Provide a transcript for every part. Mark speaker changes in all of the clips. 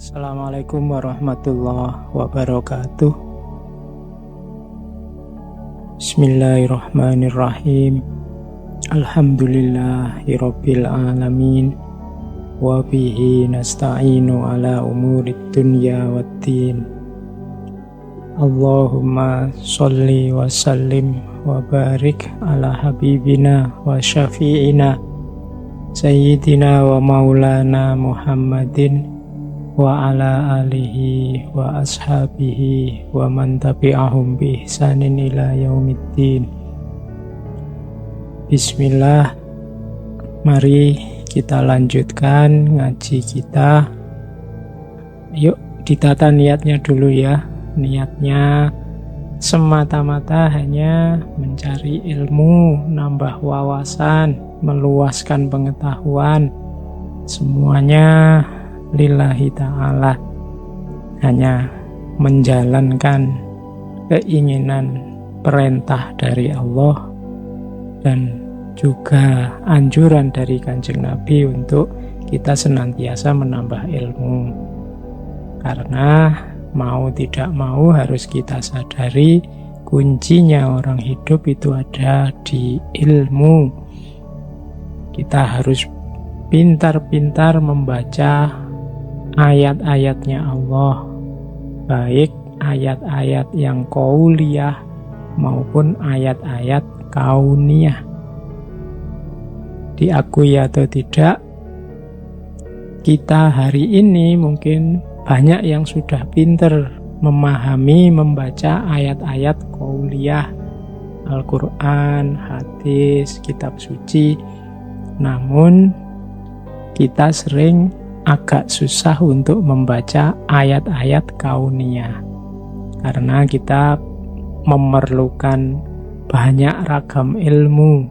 Speaker 1: Assalamualaikum warahmatullahi wabarakatuh. Bismillahirrahmanirrahim. Alhamdulillahirabbil alamin. Wa bihi nasta'inu ala umurid dunya waddin. Allahumma sholli wa sallim wa barik ala habibina wa syafi'ina sayyidina wa maulana Muhammadin wa ala alihi wa ashabihi wa man tabi'ahum bi ihsanin ila yaumiddin. Bismillah. Mari kita lanjutkan ngaji kita. Yuk ditata niatnya dulu ya. Niatnya semata-mata hanya mencari ilmu, nambah wawasan, meluaskan pengetahuan. Semuanya lillahi ta'ala, hanya menjalankan keinginan perintah dari Allah dan juga anjuran dari Kanjeng Nabi untuk kita senantiasa menambah ilmu. Karena mau tidak mau harus kita sadari kuncinya orang hidup itu ada di ilmu. Kita harus pintar-pintar membaca ayat-ayatnya Allah, baik ayat-ayat yang qauliyah maupun ayat-ayat kauniyah. Diakui atau tidak, kita hari ini mungkin banyak yang sudah pintar memahami, membaca ayat-ayat qauliyah, Al-Quran, hadis, kitab suci. Namun kita sering agak susah untuk membaca ayat-ayat kauniyah karena kita memerlukan banyak ragam ilmu.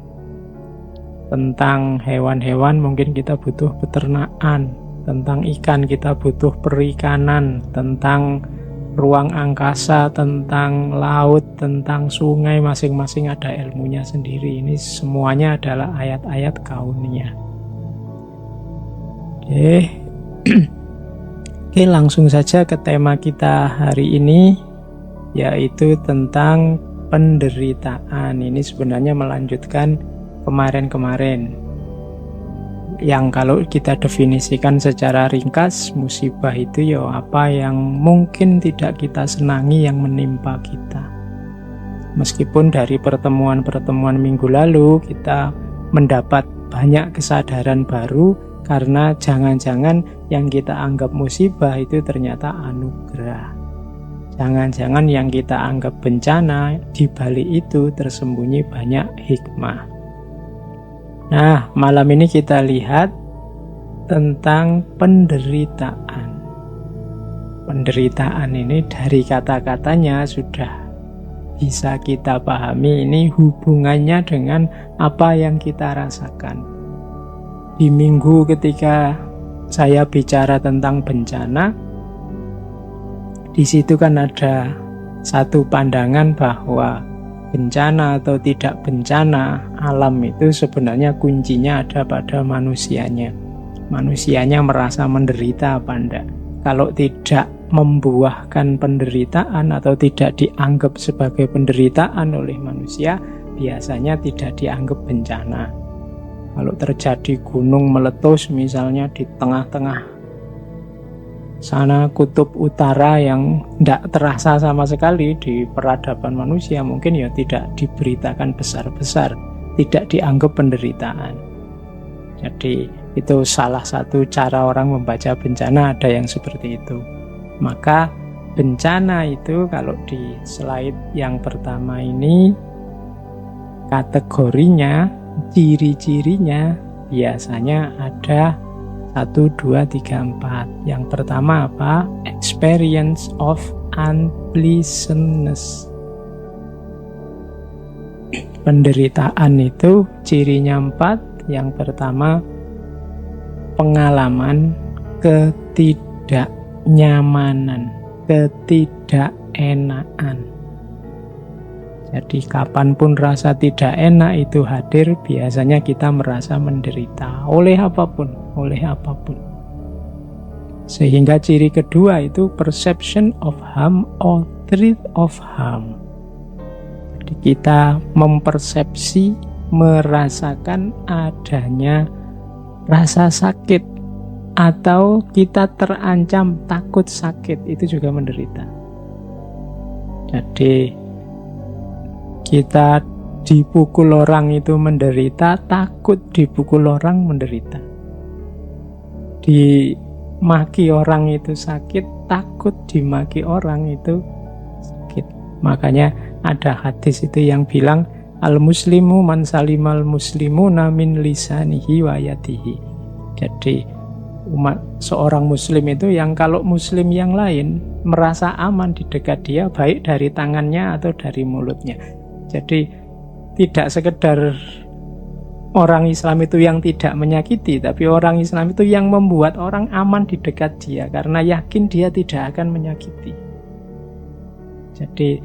Speaker 1: Tentang hewan-hewan mungkin kita butuh peternakan, tentang ikan kita butuh perikanan, tentang ruang angkasa, tentang laut, tentang sungai, masing-masing ada ilmunya sendiri. Ini semuanya adalah ayat-ayat kauniyah. Oke, langsung saja ke tema kita hari ini, yaitu tentang penderitaan. Ini sebenarnya melanjutkan kemarin-kemarin, yang kalau kita definisikan secara ringkas, musibah itu ya apa yang mungkin tidak kita senangi yang menimpa kita. Meskipun dari pertemuan-pertemuan minggu lalu kita mendapat banyak kesadaran baru, karena jangan-jangan yang kita anggap musibah itu ternyata anugerah. Jangan-jangan yang kita anggap bencana, di balik itu tersembunyi banyak hikmah. Nah, malam ini kita lihat tentang penderitaan. Penderitaan ini dari kata-katanya sudah bisa kita pahami, ini hubungannya dengan apa yang kita rasakan. Di minggu ketika saya bicara tentang bencana, di situ kan ada satu pandangan bahwa bencana atau tidak bencana alam itu sebenarnya kuncinya ada pada manusianya. Manusianya merasa menderita apa enggak. Kalau tidak membuahkan penderitaan atau tidak dianggap sebagai penderitaan oleh manusia, biasanya tidak dianggap bencana. Kalau terjadi gunung meletus misalnya di tengah-tengah sana kutub utara yang tidak terasa sama sekali di peradaban manusia, mungkin ya tidak diberitakan besar-besar, tidak dianggap penderitaan. Jadi itu salah satu cara orang membaca bencana, ada yang seperti itu. Maka bencana itu kalau di slide yang pertama ini kategorinya, ciri-cirinya biasanya ada 1, 2, 3, 4. Yang pertama apa? Experience of unpleasantness. Penderitaan itu cirinya 4. Yang pertama, pengalaman ketidaknyamanan, ketidakenaan. Jadi kapanpun rasa tidak enak itu hadir, biasanya kita merasa menderita oleh apapun. Sehingga ciri kedua itu perception of harm or threat of harm. Jadi kita mempersepsi, merasakan adanya rasa sakit, atau kita terancam takut sakit, itu juga menderita. Jadi kita dipukul orang itu menderita, takut dipukul orang menderita. Dimaki orang itu sakit, takut dimaki orang itu sakit. Makanya ada hadis itu yang bilang al-muslimu man salimal muslimuna min lisanihi wa yadihi. Jadi seorang muslim itu yang kalau muslim yang lain merasa aman di dekat dia, baik dari tangannya atau dari mulutnya. Jadi tidak sekedar orang Islam itu yang tidak menyakiti, tapi orang Islam itu yang membuat orang aman di dekat dia karena yakin dia tidak akan menyakiti. Jadi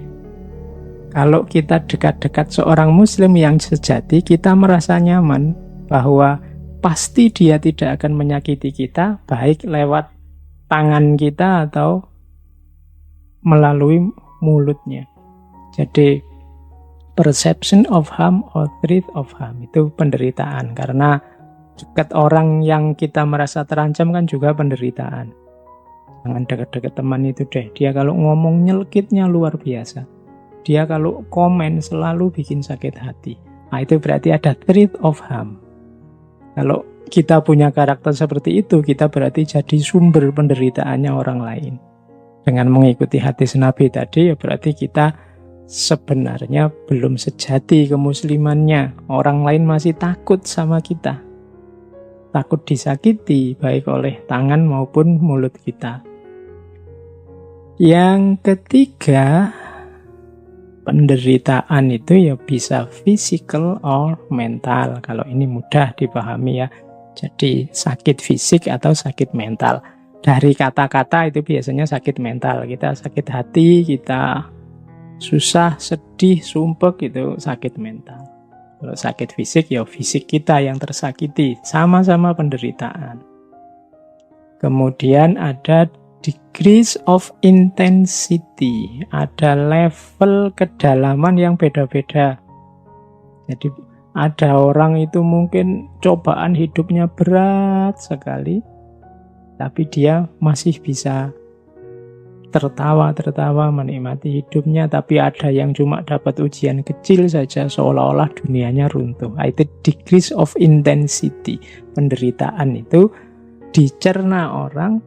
Speaker 1: kalau kita dekat-dekat seorang muslim yang sejati, kita merasa nyaman bahwa pasti dia tidak akan menyakiti kita, baik lewat tangan kita atau melalui mulutnya. Jadi perception of harm or threat of harm itu penderitaan. Karena dekat orang yang kita merasa terancam kan juga penderitaan. Jangan dekat-dekat teman itu deh. Dia kalau ngomong nyelkitnya luar biasa. Dia kalau komen selalu bikin sakit hati. Nah, itu berarti ada threat of harm. Kalau kita punya karakter seperti itu, kita berarti jadi sumber penderitaannya orang lain. Dengan mengikuti hadis Nabi tadi, ya berarti kita sebenarnya belum sejati kemuslimannya. Orang lain masih takut sama kita. Takut disakiti, baik oleh tangan maupun mulut kita. Yang ketiga, penderitaan itu ya bisa physical or mental. Kalau ini mudah dipahami ya. Jadi sakit fisik atau sakit mental. Dari kata-kata itu biasanya sakit mental. Kita sakit hati, kita susah, sedih, sumpek, itu sakit mental. Kalau sakit fisik ya fisik kita yang tersakiti. Sama-sama penderitaan. Kemudian ada degrees of intensity, ada level kedalaman yang beda-beda. Jadi ada orang itu mungkin cobaan hidupnya berat sekali, tapi dia masih bisa tertawa menikmati hidupnya. Tapi ada yang cuma dapat ujian kecil saja seolah-olah dunianya runtuh. Itu degrees of intensity. Penderitaan itu dicerna orang,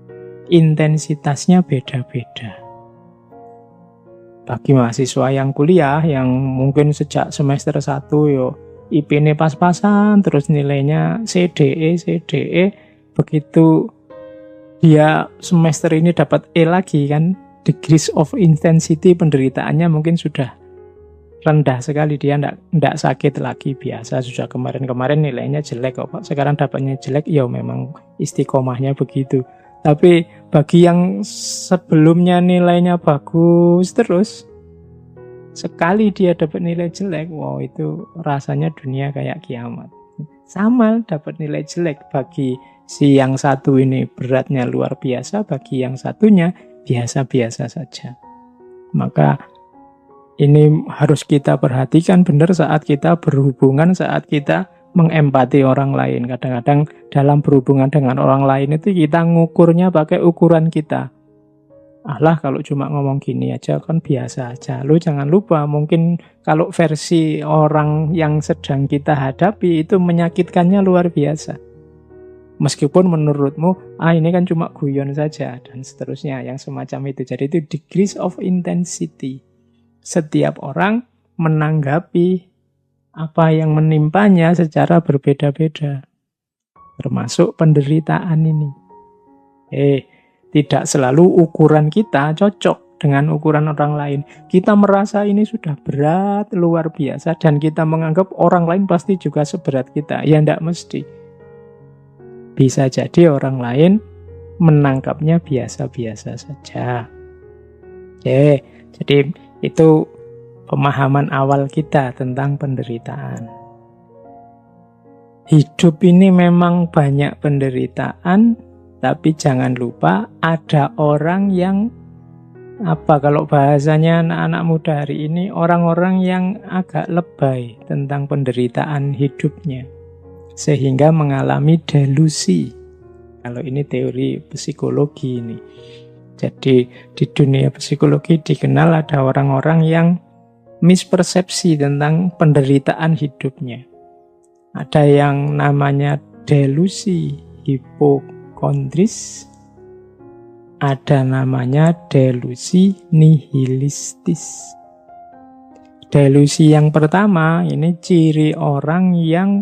Speaker 1: intensitasnya beda-beda. Bagi mahasiswa yang kuliah, yang mungkin sejak semester 1 IP-nya pas-pasan, terus nilainya CDE, begitu dia semester ini dapat E lagi kan, degrees of intensity penderitaannya mungkin sudah rendah sekali. Dia enggak sakit lagi, biasa. Sudah kemarin nilainya jelek kok, sekarang dapatnya jelek, ya memang istiqomahnya begitu. Tapi bagi yang sebelumnya nilainya bagus terus, sekali dia dapat nilai jelek, wow, itu rasanya dunia kayak kiamat. Sama dapat nilai jelek, bagi si yang satu ini beratnya luar biasa, bagi yang satunya biasa-biasa saja. Maka ini harus kita perhatikan benar saat kita berhubungan, saat kita mengempati orang lain. Kadang-kadang dalam berhubungan dengan orang lain itu kita ngukurnya pakai ukuran kita. Alah, kalau cuma ngomong gini aja kan biasa aja. Lu jangan lupa, mungkin kalau versi orang yang sedang kita hadapi itu menyakitkannya luar biasa. Meskipun menurutmu, ini kan cuma guyon saja, dan seterusnya, yang semacam itu. Jadi itu degrees of intensity. Setiap orang menanggapi apa yang menimpanya secara berbeda-beda. Termasuk penderitaan ini. Tidak selalu ukuran kita cocok dengan ukuran orang lain. Kita merasa ini sudah berat, luar biasa, dan kita menganggap orang lain pasti juga seberat kita. Ya tidak mesti. Bisa jadi orang lain menangkapnya biasa-biasa saja. Jadi itu pemahaman awal kita tentang penderitaan. Hidup ini memang banyak penderitaan, Tapi jangan lupa ada orang yang, kalau bahasanya anak-anak muda hari ini, orang-orang yang agak lebay tentang penderitaan hidupnya, sehingga mengalami delusi. Kalau ini teori psikologi ini. Jadi di dunia psikologi dikenal ada orang-orang yang mispersepsi tentang penderitaan hidupnya. Ada yang namanya delusi hipokondris, ada namanya delusi nihilistis. Delusi yang pertama ini ciri orang yang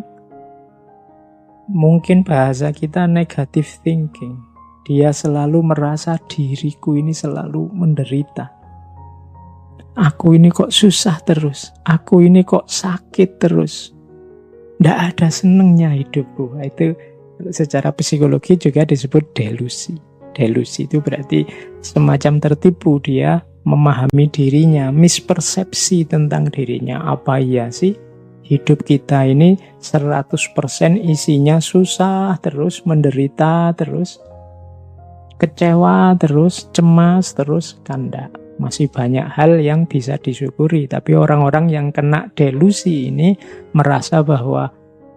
Speaker 1: mungkin bahasa kita negative thinking. Dia selalu merasa diriku ini selalu menderita. Aku ini kok susah terus. Aku ini kok sakit terus. Nggak ada senengnya hidupku. Itu secara psikologi juga disebut delusi. Delusi itu berarti semacam tertipu, dia memahami dirinya, mispersepsi tentang dirinya. Apa iya sih hidup kita ini 100% isinya susah terus, menderita terus, kecewa terus, cemas terus? Kan enggak. Masih banyak hal yang bisa disyukuri. Tapi orang-orang yang kena delusi ini merasa bahwa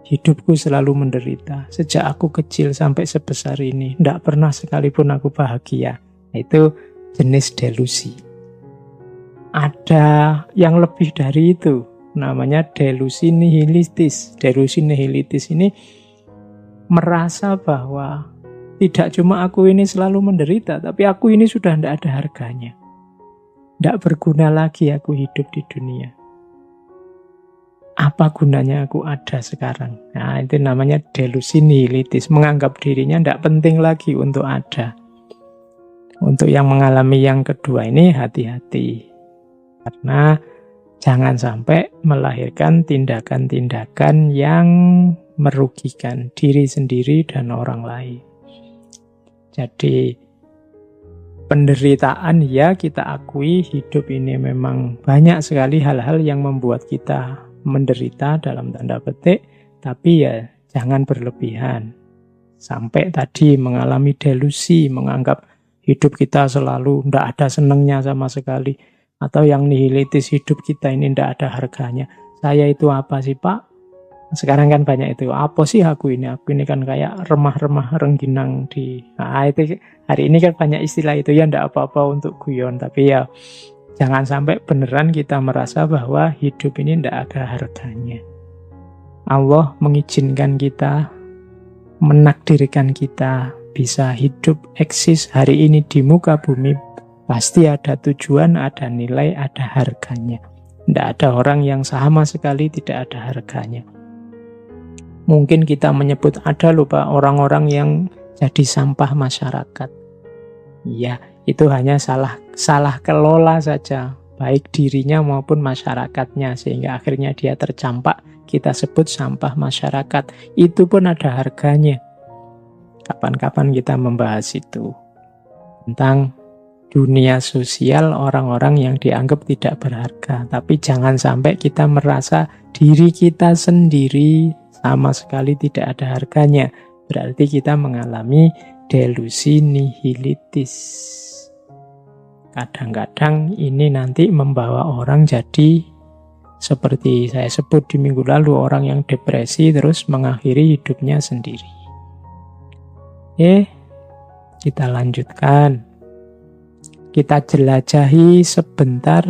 Speaker 1: hidupku selalu menderita. Sejak aku kecil sampai sebesar ini, enggak pernah sekalipun aku bahagia. Itu jenis delusi. Ada yang lebih dari itu, namanya delusi nihilistis. Delusi nihilistis ini merasa bahwa tidak cuma aku ini selalu menderita, tapi aku ini sudah tidak ada harganya. Tidak berguna lagi aku hidup di dunia. Apa gunanya aku ada sekarang? Nah, itu namanya delusi nihilistis. Menganggap dirinya tidak penting lagi untuk ada. Untuk yang mengalami yang kedua ini hati-hati. Karena jangan sampai melahirkan tindakan-tindakan yang merugikan diri sendiri dan orang lain. Jadi penderitaan ya kita akui, hidup ini memang banyak sekali hal-hal yang membuat kita menderita dalam tanda petik, tapi ya jangan berlebihan. Sampai tadi mengalami delusi, menganggap hidup kita selalu tidak ada senangnya sama sekali. Atau yang nihilitis, hidup kita ini tidak ada harganya. Saya itu apa sih Pak? Sekarang kan banyak itu, apa sih aku ini? Aku ini kan kayak remah-remah rengginang di... Nah, itu hari ini kan banyak istilah itu, ya enggak apa-apa untuk guyon. Tapi ya jangan sampai beneran kita merasa bahwa hidup ini enggak ada harganya. Allah mengizinkan kita, menakdirkan kita bisa hidup, eksis hari ini di muka bumi. Pasti ada tujuan, ada nilai, ada harganya. Tidak ada orang yang sama sekali tidak ada harganya. Mungkin kita menyebut ada loh Pak, orang-orang yang jadi sampah masyarakat. Ya, itu hanya salah kelola saja, baik dirinya maupun masyarakatnya, sehingga akhirnya dia tercampak, kita sebut sampah masyarakat. Itu pun ada harganya. Kapan-kapan kita membahas itu. Tentang dunia sosial orang-orang yang dianggap tidak berharga. Tapi jangan sampai kita merasa diri kita sendiri sama sekali tidak ada harganya. Berarti kita mengalami delusi nihilitis. Kadang-kadang ini nanti membawa orang jadi seperti saya sebut di minggu lalu, orang yang depresi terus mengakhiri hidupnya sendiri. Kita lanjutkan. Kita jelajahi sebentar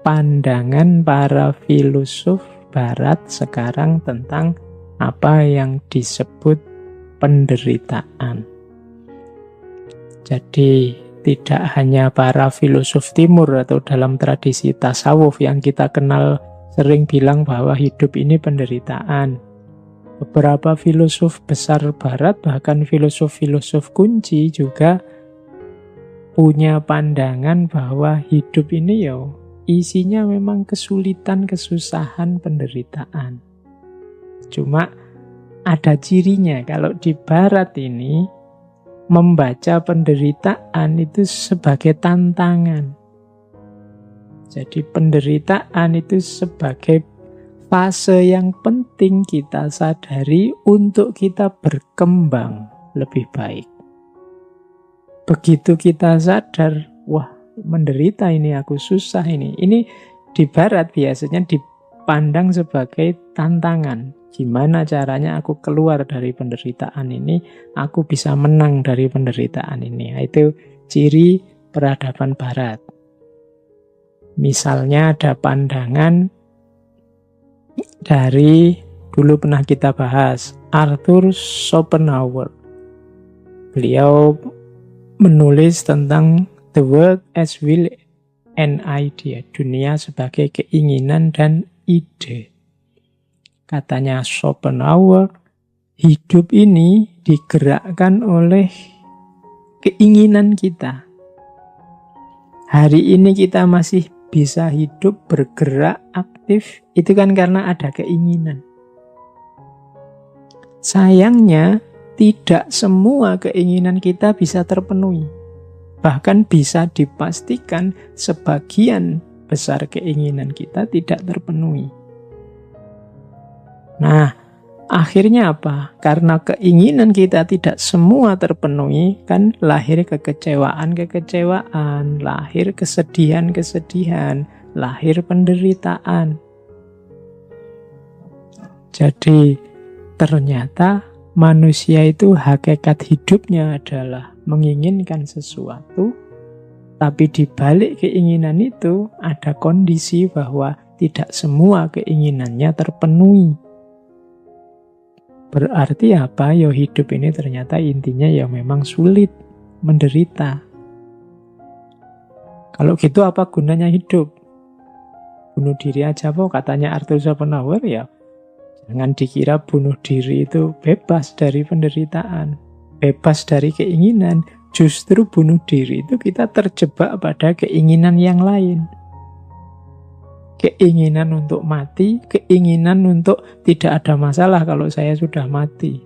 Speaker 1: pandangan para filosof Barat sekarang tentang apa yang disebut penderitaan. Jadi tidak hanya para filosof timur atau dalam tradisi tasawuf yang kita kenal sering bilang bahwa hidup ini penderitaan. Beberapa filosof besar Barat, bahkan filosof-filosof kunci juga punya pandangan bahwa hidup ini isinya memang kesulitan, kesusahan, penderitaan. Cuma ada cirinya, kalau di Barat ini membaca penderitaan itu sebagai tantangan. Jadi penderitaan itu sebagai fase yang penting kita sadari untuk kita berkembang. lebih baik. Begitu kita sadar, wah menderita ini, aku susah ini. Ini di barat biasanya dipandang sebagai tantangan. Gimana caranya aku keluar dari penderitaan ini, aku bisa menang dari penderitaan ini. Itu ciri peradaban barat. Misalnya ada pandangan dari, dulu pernah kita bahas, Arthur Schopenhauer. Beliau menulis tentang the world as will and idea, dunia sebagai keinginan dan ide. Katanya Schopenhauer, hidup ini digerakkan oleh keinginan kita. Hari ini kita masih bisa hidup, bergerak, aktif, itu kan karena ada keinginan. Sayangnya, tidak semua keinginan kita bisa terpenuhi. Bahkan bisa dipastikan sebagian besar keinginan kita tidak terpenuhi. Nah, akhirnya apa? Karena keinginan kita tidak semua terpenuhi, kan lahir kekecewaan, lahir kesedihan, lahir penderitaan. Jadi, ternyata manusia itu hakikat hidupnya adalah menginginkan sesuatu, tapi di balik keinginan itu ada kondisi bahwa tidak semua keinginannya terpenuhi. Berarti apa? Ya hidup ini ternyata intinya ya memang sulit, menderita. Kalau gitu apa gunanya hidup? Bunuh diri aja kok, katanya Arthur Schopenhauer ya. Jangan dikira bunuh diri itu bebas dari penderitaan, bebas dari keinginan. Justru bunuh diri itu kita terjebak pada keinginan yang lain. Keinginan untuk mati, keinginan untuk tidak ada masalah kalau saya sudah mati.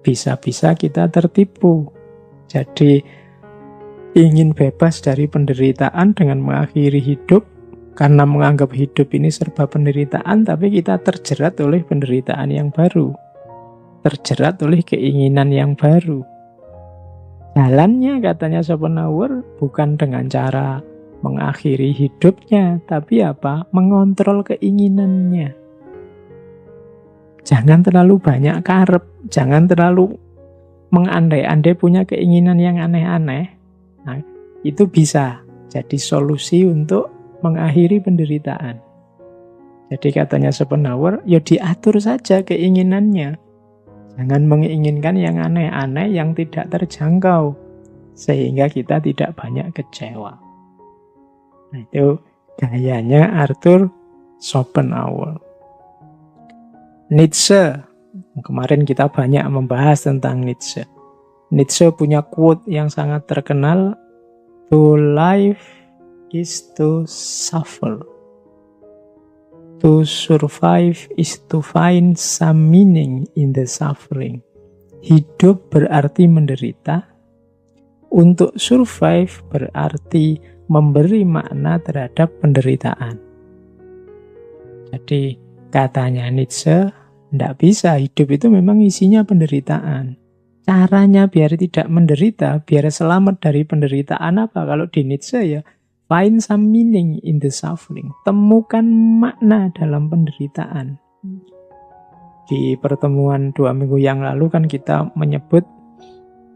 Speaker 1: Bisa-bisa kita tertipu. Jadi ingin bebas dari penderitaan dengan mengakhiri hidup, karena menganggap hidup ini serba penderitaan, tapi kita terjerat oleh penderitaan yang baru. Terjerat oleh keinginan yang baru. Jalannya, katanya Schopenhauer, bukan dengan cara mengakhiri hidupnya, tapi apa? Mengontrol keinginannya. Jangan terlalu banyak karep, jangan terlalu mengandai-andai punya keinginan yang aneh-aneh. Nah, itu bisa jadi solusi untuk mengakhiri penderitaan. Jadi katanya Schopenhauer, ya diatur saja keinginannya. Jangan menginginkan yang aneh-aneh, yang tidak terjangkau, sehingga kita tidak banyak kecewa. Nah, itu gayanya Arthur Schopenhauer. Nietzsche, kemarin kita banyak membahas tentang Nietzsche. Nietzsche punya quote yang sangat terkenal, "To live is to suffer. To survive is to find some meaning in the suffering." Hidup berarti menderita. Untuk survive berarti memberi makna terhadap penderitaan. Jadi katanya Nietzsche, tidak bisa, hidup itu memang isinya penderitaan. Caranya biar tidak menderita, biar selamat dari penderitaan apa? Kalau di Nietzsche ya, find some meaning in the suffering. Temukan makna dalam penderitaan. Di pertemuan 2 minggu yang lalu kan kita menyebut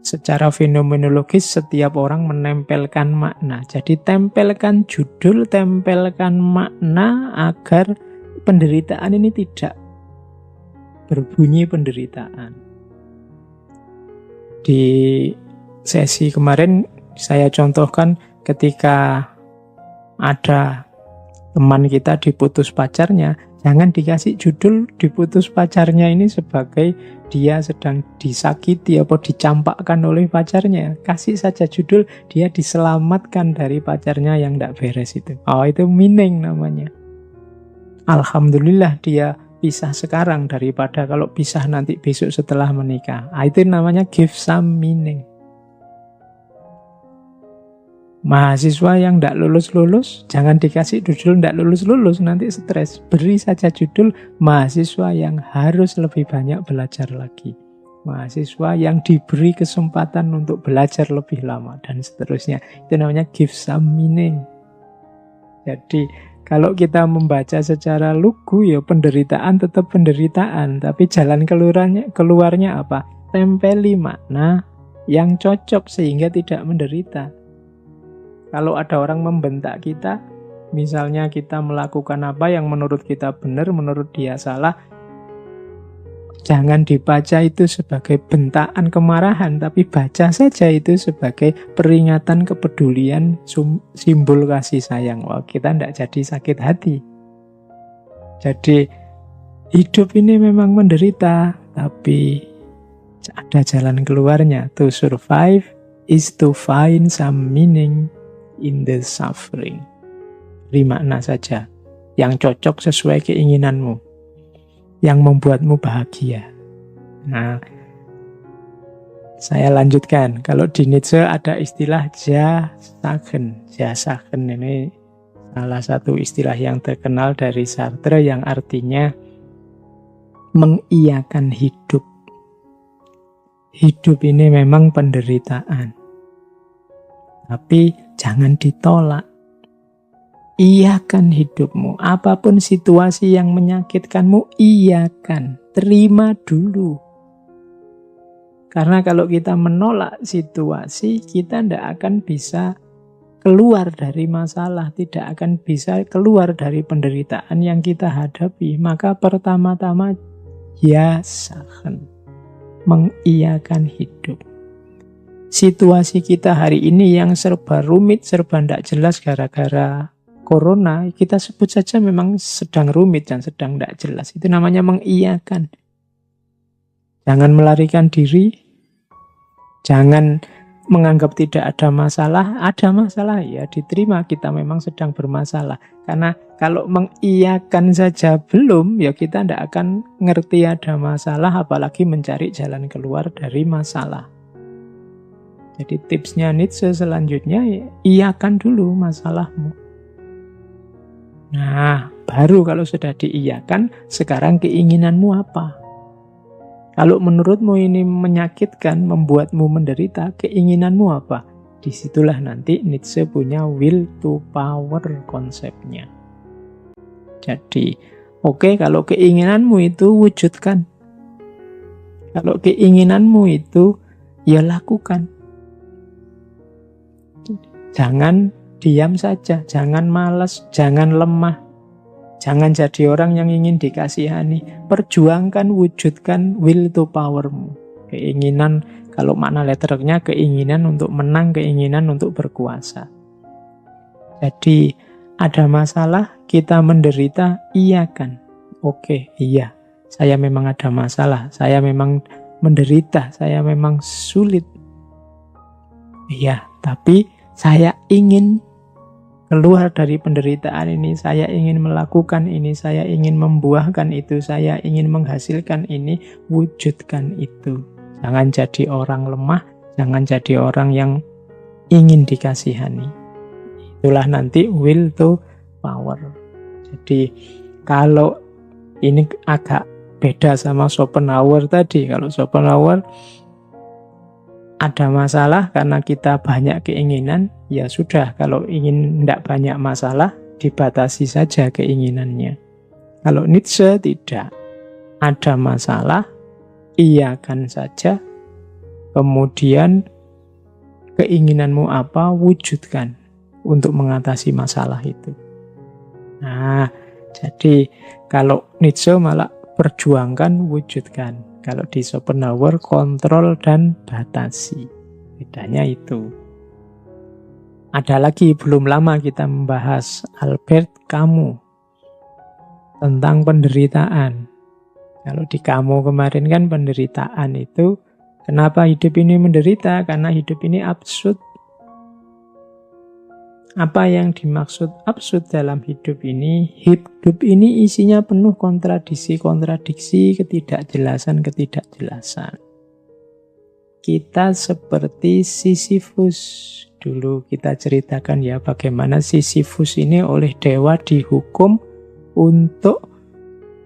Speaker 1: secara fenomenologis setiap orang menempelkan makna. Jadi tempelkan judul, tempelkan makna agar penderitaan ini tidak berbunyi penderitaan. Di sesi kemarin saya contohkan ketika ada teman kita diputus pacarnya, jangan dikasih judul diputus pacarnya ini sebagai dia sedang disakiti atau dicampakkan oleh pacarnya. Kasih saja judul dia diselamatkan dari pacarnya yang tidak beres itu. Oh, itu meaning namanya. Alhamdulillah dia pisah sekarang daripada kalau pisah nanti besok setelah menikah. Itu namanya give some meaning. Mahasiswa yang tidak lulus-lulus, jangan dikasih judul tidak lulus-lulus, nanti stres. Beri saja judul mahasiswa yang harus lebih banyak belajar lagi. mahasiswa yang diberi kesempatan untuk belajar lebih lama dan seterusnya. Itu namanya give some meaning. Jadi kalau kita membaca secara lugu, ya penderitaan tetap penderitaan, tapi jalan keluarnya apa? Tempeli makna yang cocok sehingga tidak menderita. Kalau ada orang membentak kita, misalnya kita melakukan apa yang menurut kita benar, menurut dia salah, jangan dibaca itu sebagai bentaan kemarahan, tapi baca saja itu sebagai peringatan kepedulian, simbol kasih sayang. Wah, kita tidak jadi sakit hati. Jadi hidup ini memang menderita, tapi ada jalan keluarnya. To survive is to find some meaning in the suffering. Beri makna saja yang cocok sesuai keinginanmu, yang membuatmu bahagia. Nah, saya lanjutkan. Kalau di Nietzsche ada istilah Ja-Sagen. Ja-Sagen ini salah satu istilah yang terkenal dari Sartre yang artinya mengiyakan hidup. Hidup ini memang penderitaan, tapi jangan ditolak. Iyakan hidupmu. Apapun situasi yang menyakitkanmu, iyakan. Terima dulu. Karena kalau kita menolak situasi, kita tidak akan bisa keluar dari masalah, tidak akan bisa keluar dari penderitaan yang kita hadapi. Maka pertama-tama, Ya-Sagen. Mengiyakan hidup. Situasi kita hari ini yang serba rumit, serba tidak jelas gara-gara Corona, kita sebut saja memang sedang rumit dan sedang tidak jelas. Itu namanya mengiyakan. Jangan melarikan diri. Jangan menganggap tidak ada masalah. Ada masalah, ya diterima, kita memang sedang bermasalah. Karena kalau mengiyakan saja belum, ya kita tidak akan ngerti ada masalah, apalagi mencari jalan keluar dari masalah. Jadi tipsnya Nietzsche selanjutnya, ya, iyakan dulu masalahmu. Nah, baru kalau sudah diiyakan, sekarang keinginanmu apa? Kalau menurutmu ini menyakitkan, membuatmu menderita, keinginanmu apa? Disitulah nanti Nietzsche punya will to power konsepnya. Jadi, oke, kalau keinginanmu itu wujudkan. Kalau keinginanmu itu, ya lakukan. Jangan diam saja, jangan malas, jangan lemah. Jangan jadi orang yang ingin dikasihani. Perjuangkan, wujudkan will to powermu. Keinginan, kalau makna letternya keinginan untuk menang, keinginan untuk berkuasa. Jadi ada masalah, kita menderita, iyakan. Oke, iya, saya memang ada masalah, saya memang menderita, saya memang sulit. Iya, tapi saya ingin keluar dari penderitaan ini, saya ingin melakukan ini, saya ingin membuahkan itu, saya ingin menghasilkan ini, wujudkan itu. Jangan jadi orang lemah, jangan jadi orang yang ingin dikasihani. Itulah nanti will to power. Jadi kalau ini agak beda sama Schopenhauer tadi. Kalau Schopenhauer ada masalah karena kita banyak keinginan, ya sudah, kalau ingin tidak banyak masalah, dibatasi saja keinginannya. Kalau Nietzsche tidak. Ada masalah, iyakan saja, kemudian keinginanmu apa, wujudkan untuk mengatasi masalah itu. Nah, jadi kalau Nietzsche malah perjuangkan, wujudkan. Kalau di Schopenhauer, kontrol dan batasi. Bedanya itu. Ada lagi, belum lama kita membahas Albert Camus tentang penderitaan. Kalau di Camus kemarin kan penderitaan itu, kenapa hidup ini menderita? Karena hidup ini absurd. Apa yang dimaksud absurd dalam hidup ini? Hidup ini isinya penuh kontradiksi-kontradiksi, ketidakjelasan-ketidakjelasan. Kita seperti Sisyphus. Dulu kita ceritakan ya bagaimana Sisyphus ini oleh dewa dihukum untuk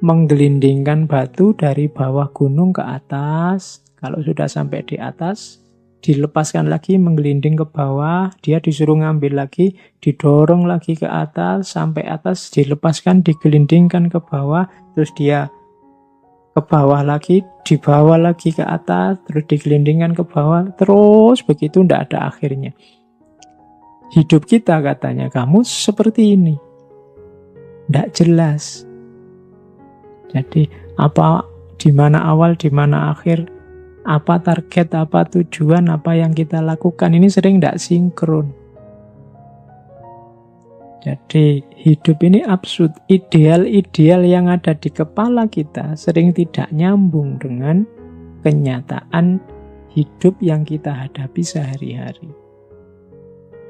Speaker 1: menggelindingkan batu dari bawah gunung ke atas, Kalau sudah sampai di atas, dilepaskan lagi, menggelinding ke bawah, dia disuruh ngambil lagi, didorong lagi ke atas, sampai atas, dilepaskan, digelindingkan ke bawah, terus dia ke bawah lagi, dibawa lagi ke atas, terus digelindingkan ke bawah, terus begitu, tidak ada akhirnya. Hidup kita katanya, kamu seperti ini. Tidak jelas. Jadi apa, di mana awal, di mana akhir, apa target, apa tujuan, apa yang kita lakukan, ini sering tidak sinkron. Jadi hidup ini absurd. Ideal-ideal yang ada di kepala kita sering tidak nyambung dengan kenyataan hidup yang kita hadapi sehari-hari.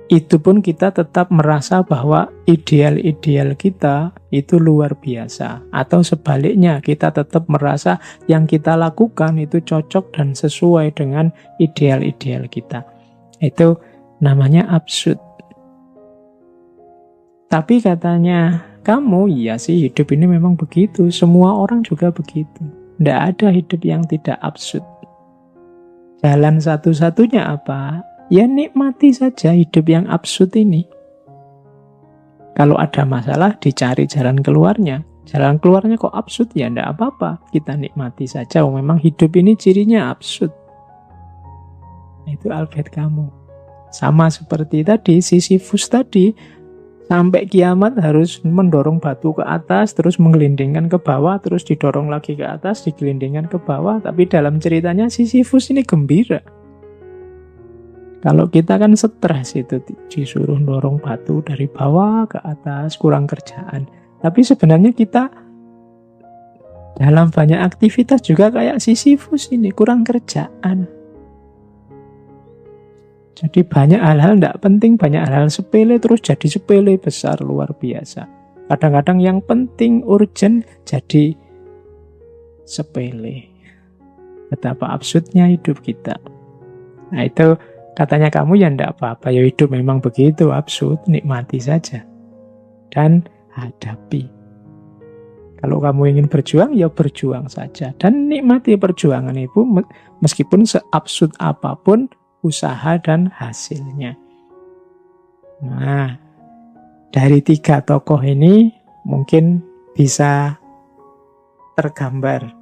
Speaker 1: Itu pun kita tetap merasa bahwa ideal-ideal kita itu luar biasa. Atau sebaliknya, kita tetap merasa yang kita lakukan itu cocok dan sesuai dengan ideal-ideal kita. Itu namanya absurd. Tapi katanya, kamu, iya sih hidup ini memang begitu. Semua orang juga begitu. Tidak ada hidup yang tidak absurd. Jalan satu-satunya apa? Ya nikmati saja hidup yang absurd ini. Kalau ada masalah, dicari jalan keluarnya. Jalan keluarnya kok absurd? Ya tidak apa-apa. Kita nikmati saja. Memang hidup ini cirinya absurd. Itu Albert Camus. Sama seperti tadi, Sisyphus tadi. Sampai kiamat harus mendorong batu ke atas, terus menggelindingkan ke bawah, terus didorong lagi ke atas, digelindingkan ke bawah. Tapi dalam ceritanya Sisyphus ini gembira. Kalau kita kan stres itu, disuruh dorong batu dari bawah ke atas, kurang kerjaan. Tapi sebenarnya kita dalam banyak aktivitas juga kayak Sisyphus ini, kurang kerjaan. Jadi banyak hal-hal tidak penting, banyak hal-hal sepele terus jadi sepele besar luar biasa. Kadang-kadang yang penting, urgent, jadi sepele. Betapa absurdnya hidup kita. Nah itu katanya kamu ya tidak apa-apa, ya hidup memang begitu absurd, nikmati saja. Dan hadapi. Kalau kamu ingin berjuang, ya berjuang saja. Dan nikmati perjuangan itu meskipun seabsurd apapun usaha dan hasilnya. Nah, dari 3 tokoh ini mungkin bisa tergambar.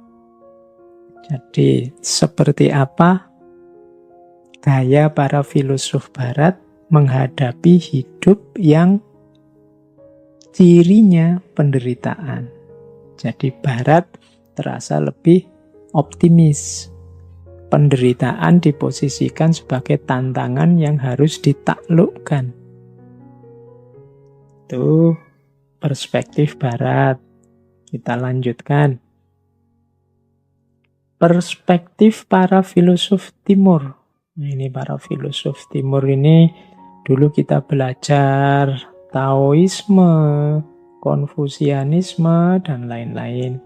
Speaker 1: Jadi, seperti apa gaya para filosof barat menghadapi hidup yang cirinya penderitaan. Jadi, barat terasa lebih optimis. Penderitaan diposisikan sebagai tantangan yang harus ditaklukkan. Itu perspektif barat. Kita lanjutkan. Perspektif para filosof timur. Ini para filosof timur ini dulu kita belajar Taoisme, Konfusianisme, dan lain-lain.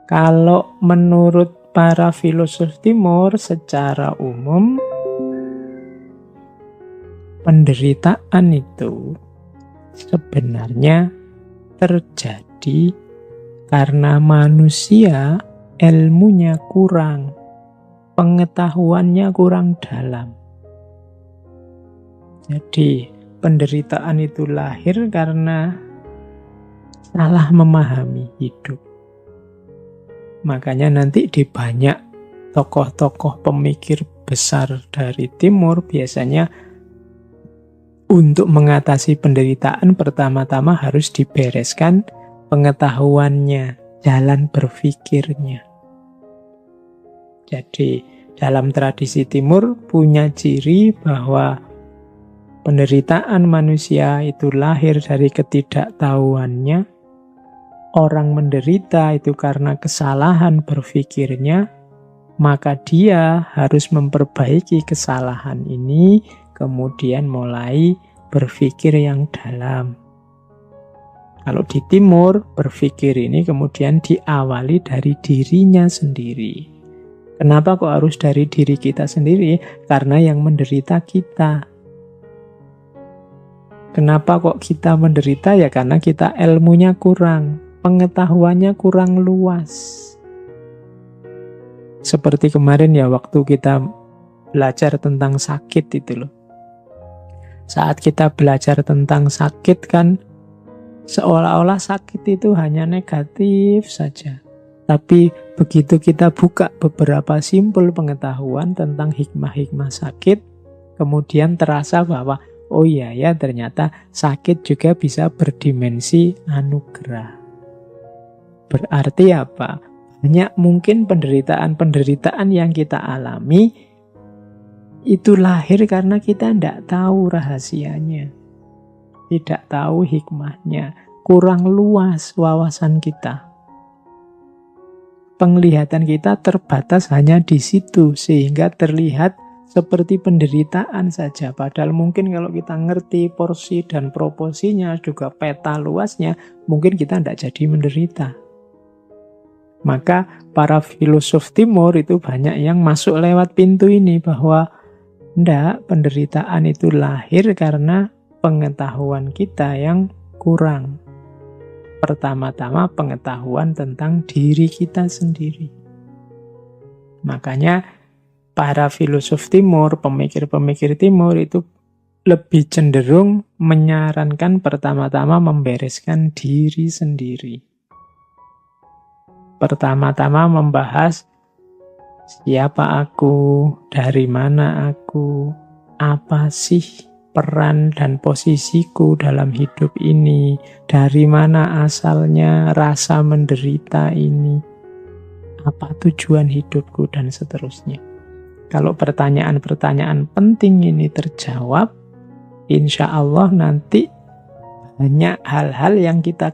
Speaker 1: Kalau menurut para filosof timur secara umum, penderitaan itu sebenarnya terjadi karena manusia ilmunya kurang, pengetahuannya kurang dalam. Jadi penderitaan itu lahir karena salah memahami hidup. Makanya nanti di banyak tokoh-tokoh pemikir besar dari timur biasanya untuk mengatasi penderitaan pertama-tama harus dibereskan pengetahuannya, jalan berpikirnya. Jadi dalam tradisi timur punya ciri bahwa penderitaan manusia itu lahir dari ketidaktahuannya. Orang menderita itu karena kesalahan berpikirnya, maka dia harus memperbaiki kesalahan ini, kemudian mulai berpikir yang dalam. Kalau di timur, berpikir ini kemudian diawali dari dirinya sendiri. Kenapa kok harus dari diri kita sendiri? Karena yang menderita kita. Kenapa kok kita menderita? Ya karena kita ilmunya kurang. Pengetahuannya kurang luas. Seperti kemarin ya, waktu kita belajar tentang sakit itu loh. Saat kita belajar tentang sakit kan, seolah-olah sakit itu hanya negatif saja. Tapi begitu kita buka beberapa simpul pengetahuan tentang hikmah-hikmah sakit, kemudian terasa bahwa oh iya ya, ternyata sakit juga bisa berdimensi anugerah. Berarti apa? Banyak mungkin penderitaan-penderitaan yang kita alami itu lahir karena kita tidak tahu rahasianya, tidak tahu hikmahnya, kurang luas wawasan kita. Penglihatan kita terbatas hanya di situ, sehingga terlihat seperti penderitaan saja. Padahal mungkin kalau kita ngerti porsi dan proporsinya, juga peta luasnya, mungkin kita tidak jadi menderita. Maka para filosof timur itu banyak yang masuk lewat pintu ini, bahwa tidak, penderitaan itu lahir karena pengetahuan kita yang kurang. Pertama-tama pengetahuan tentang diri kita sendiri. Makanya para filosof timur, pemikir-pemikir timur itu lebih cenderung menyarankan pertama-tama membereskan diri sendiri. Pertama-tama membahas siapa aku, dari mana aku, apa sih peran dan posisiku dalam hidup ini, dari mana asalnya rasa menderita ini, apa tujuan hidupku, dan seterusnya. Kalau pertanyaan-pertanyaan penting ini terjawab, insya Allah nanti banyak hal-hal yang kita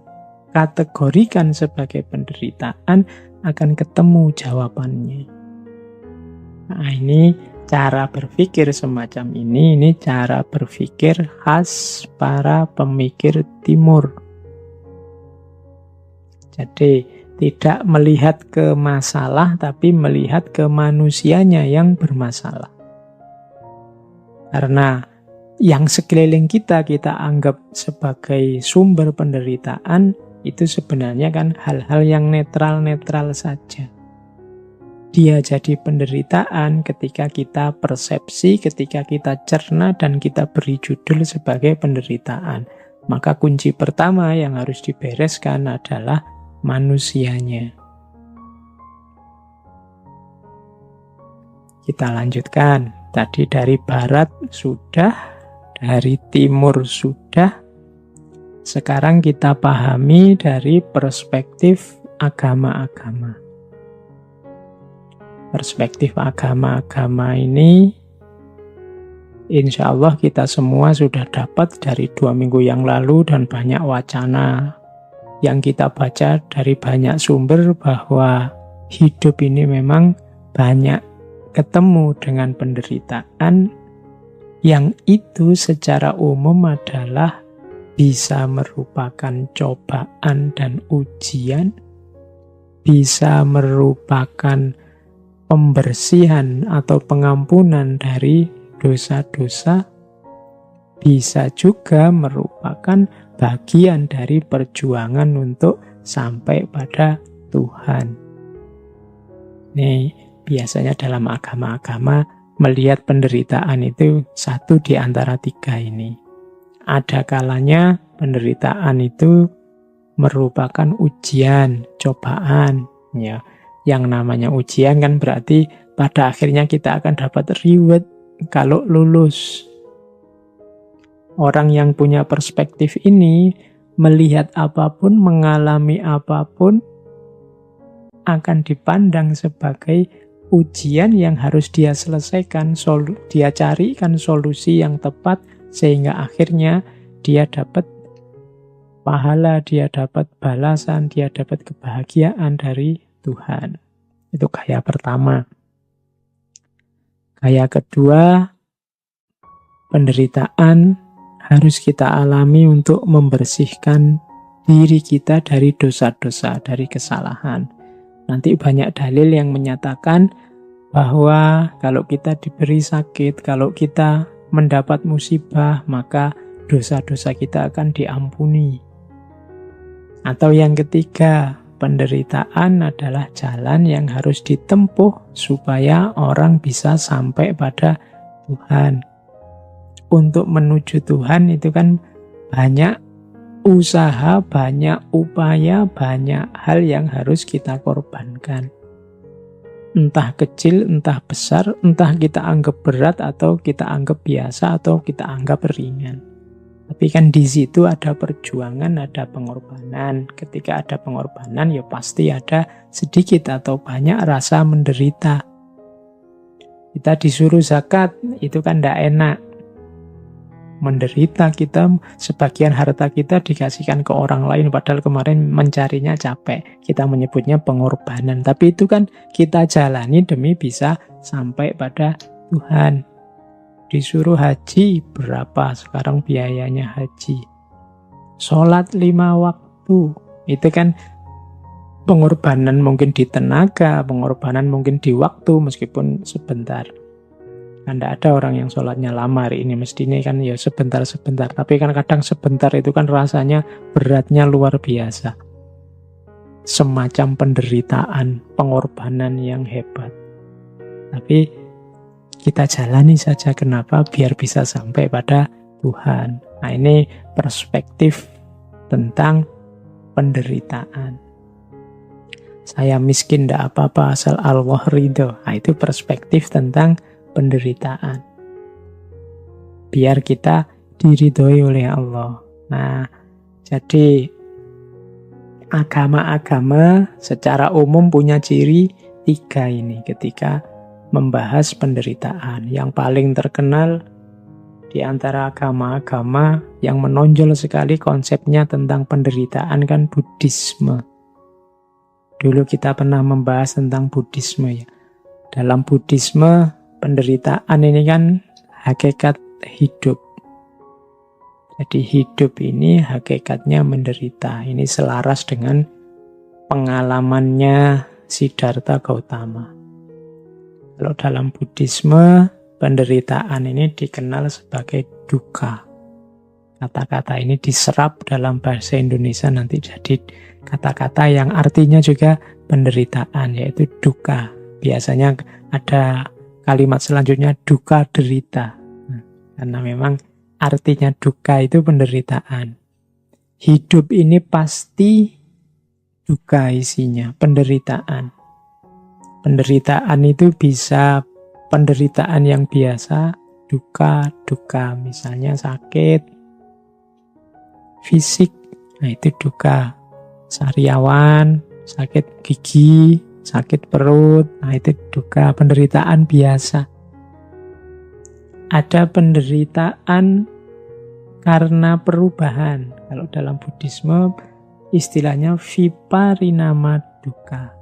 Speaker 1: kategorikan sebagai penderitaan akan ketemu jawabannya. Nah, ini cara berpikir semacam ini cara berpikir khas para pemikir timur. Jadi tidak melihat ke masalah, tapi melihat ke manusianya yang bermasalah. Karena yang sekeliling kita anggap sebagai sumber penderitaan, itu sebenarnya kan hal-hal yang netral-netral saja. Dia jadi penderitaan ketika kita persepsi, ketika kita cerna, dan kita beri judul sebagai penderitaan. Maka kunci pertama yang harus dibereskan adalah manusianya. Kita lanjutkan. Tadi dari barat sudah, dari timur sudah. Sekarang kita pahami dari perspektif agama-agama. Perspektif agama-agama ini insya Allah kita semua sudah dapat dari 2 minggu yang lalu, dan banyak wacana yang kita baca dari banyak sumber bahwa hidup ini memang banyak ketemu dengan penderitaan yang itu secara umum adalah bisa merupakan cobaan dan ujian, bisa merupakan pembersihan atau pengampunan dari dosa-dosa, bisa juga merupakan bagian dari perjuangan untuk sampai pada Tuhan. Nih, biasanya dalam agama-agama melihat penderitaan itu satu di antara 3 ini. Ada kalanya penderitaan itu merupakan ujian, cobaan, ya. Yang namanya ujian kan berarti pada akhirnya kita akan dapat reward kalau lulus. Orang yang punya perspektif ini melihat apapun, mengalami apapun akan dipandang sebagai ujian yang harus dia selesaikan, dia carikan solusi yang tepat sehingga akhirnya dia dapat pahala, dia dapat balasan, dia dapat kebahagiaan dari Tuhan. Itu gaya pertama. Gaya kedua, penderitaan harus kita alami untuk membersihkan diri kita dari dosa-dosa, dari kesalahan. Nanti banyak dalil yang menyatakan bahwa kalau kita diberi sakit, kalau kita mendapat musibah, maka dosa-dosa kita akan diampuni. Atau yang ketiga, penderitaan adalah jalan yang harus ditempuh supaya orang bisa sampai pada Tuhan. Untuk menuju Tuhan itu kan banyak usaha, banyak upaya, banyak hal yang harus kita korbankan. Entah kecil, entah besar, entah kita anggap berat atau kita anggap biasa atau kita anggap ringan. Tapi kan di situ ada perjuangan, ada pengorbanan. Ketika ada pengorbanan ya pasti ada sedikit atau banyak rasa menderita. Kita disuruh zakat, itu kan tidak enak. Menderita kita, sebagian harta kita dikasihkan ke orang lain, padahal kemarin mencarinya capek. Kita menyebutnya pengorbanan. Tapi itu kan kita jalani demi bisa sampai pada Tuhan. Disuruh haji, berapa sekarang biayanya haji? Sholat 5 waktu, itu kan pengorbanan mungkin di tenaga, pengorbanan mungkin di waktu, meskipun sebentar. Kan tidak ada orang yang sholatnya lama hari ini, mestinya kan ya sebentar-sebentar. Tapi kan kadang sebentar itu kan rasanya beratnya luar biasa. Semacam penderitaan, pengorbanan yang hebat. Tapi kita jalani saja, kenapa? Biar bisa sampai pada Tuhan. Nah, ini perspektif tentang penderitaan. Saya miskin tidak apa-apa asal Allah ridho. Nah, itu perspektif tentang penderitaan. Biar kita diridhoi oleh Allah. Nah, jadi agama-agama secara umum punya ciri 3 ini ketika membahas penderitaan. Yang paling terkenal di antara agama-agama yang menonjol sekali konsepnya tentang penderitaan kan Buddhisme. Dulu kita pernah membahas tentang Buddhisme ya. Dalam Buddhisme, penderitaan ini kan hakikat hidup. Jadi hidup ini hakikatnya menderita. Ini selaras dengan pengalamannya Siddhartha Gautama. Kalau dalam Buddhisme, penderitaan ini dikenal sebagai dukkha. Kata-kata ini diserap dalam bahasa Indonesia nanti jadi kata-kata yang artinya juga penderitaan, yaitu dukkha. Biasanya ada kalimat selanjutnya dukkha derita. Karena memang artinya dukkha itu penderitaan. Hidup ini pasti dukkha isinya, penderitaan. Penderitaan itu bisa penderitaan yang biasa, duka, misalnya sakit fisik, nah itu duka. Sariawan, sakit gigi, sakit perut, nah itu duka, penderitaan biasa. Ada penderitaan karena perubahan. Kalau dalam Buddhisme istilahnya viparinama dukkha.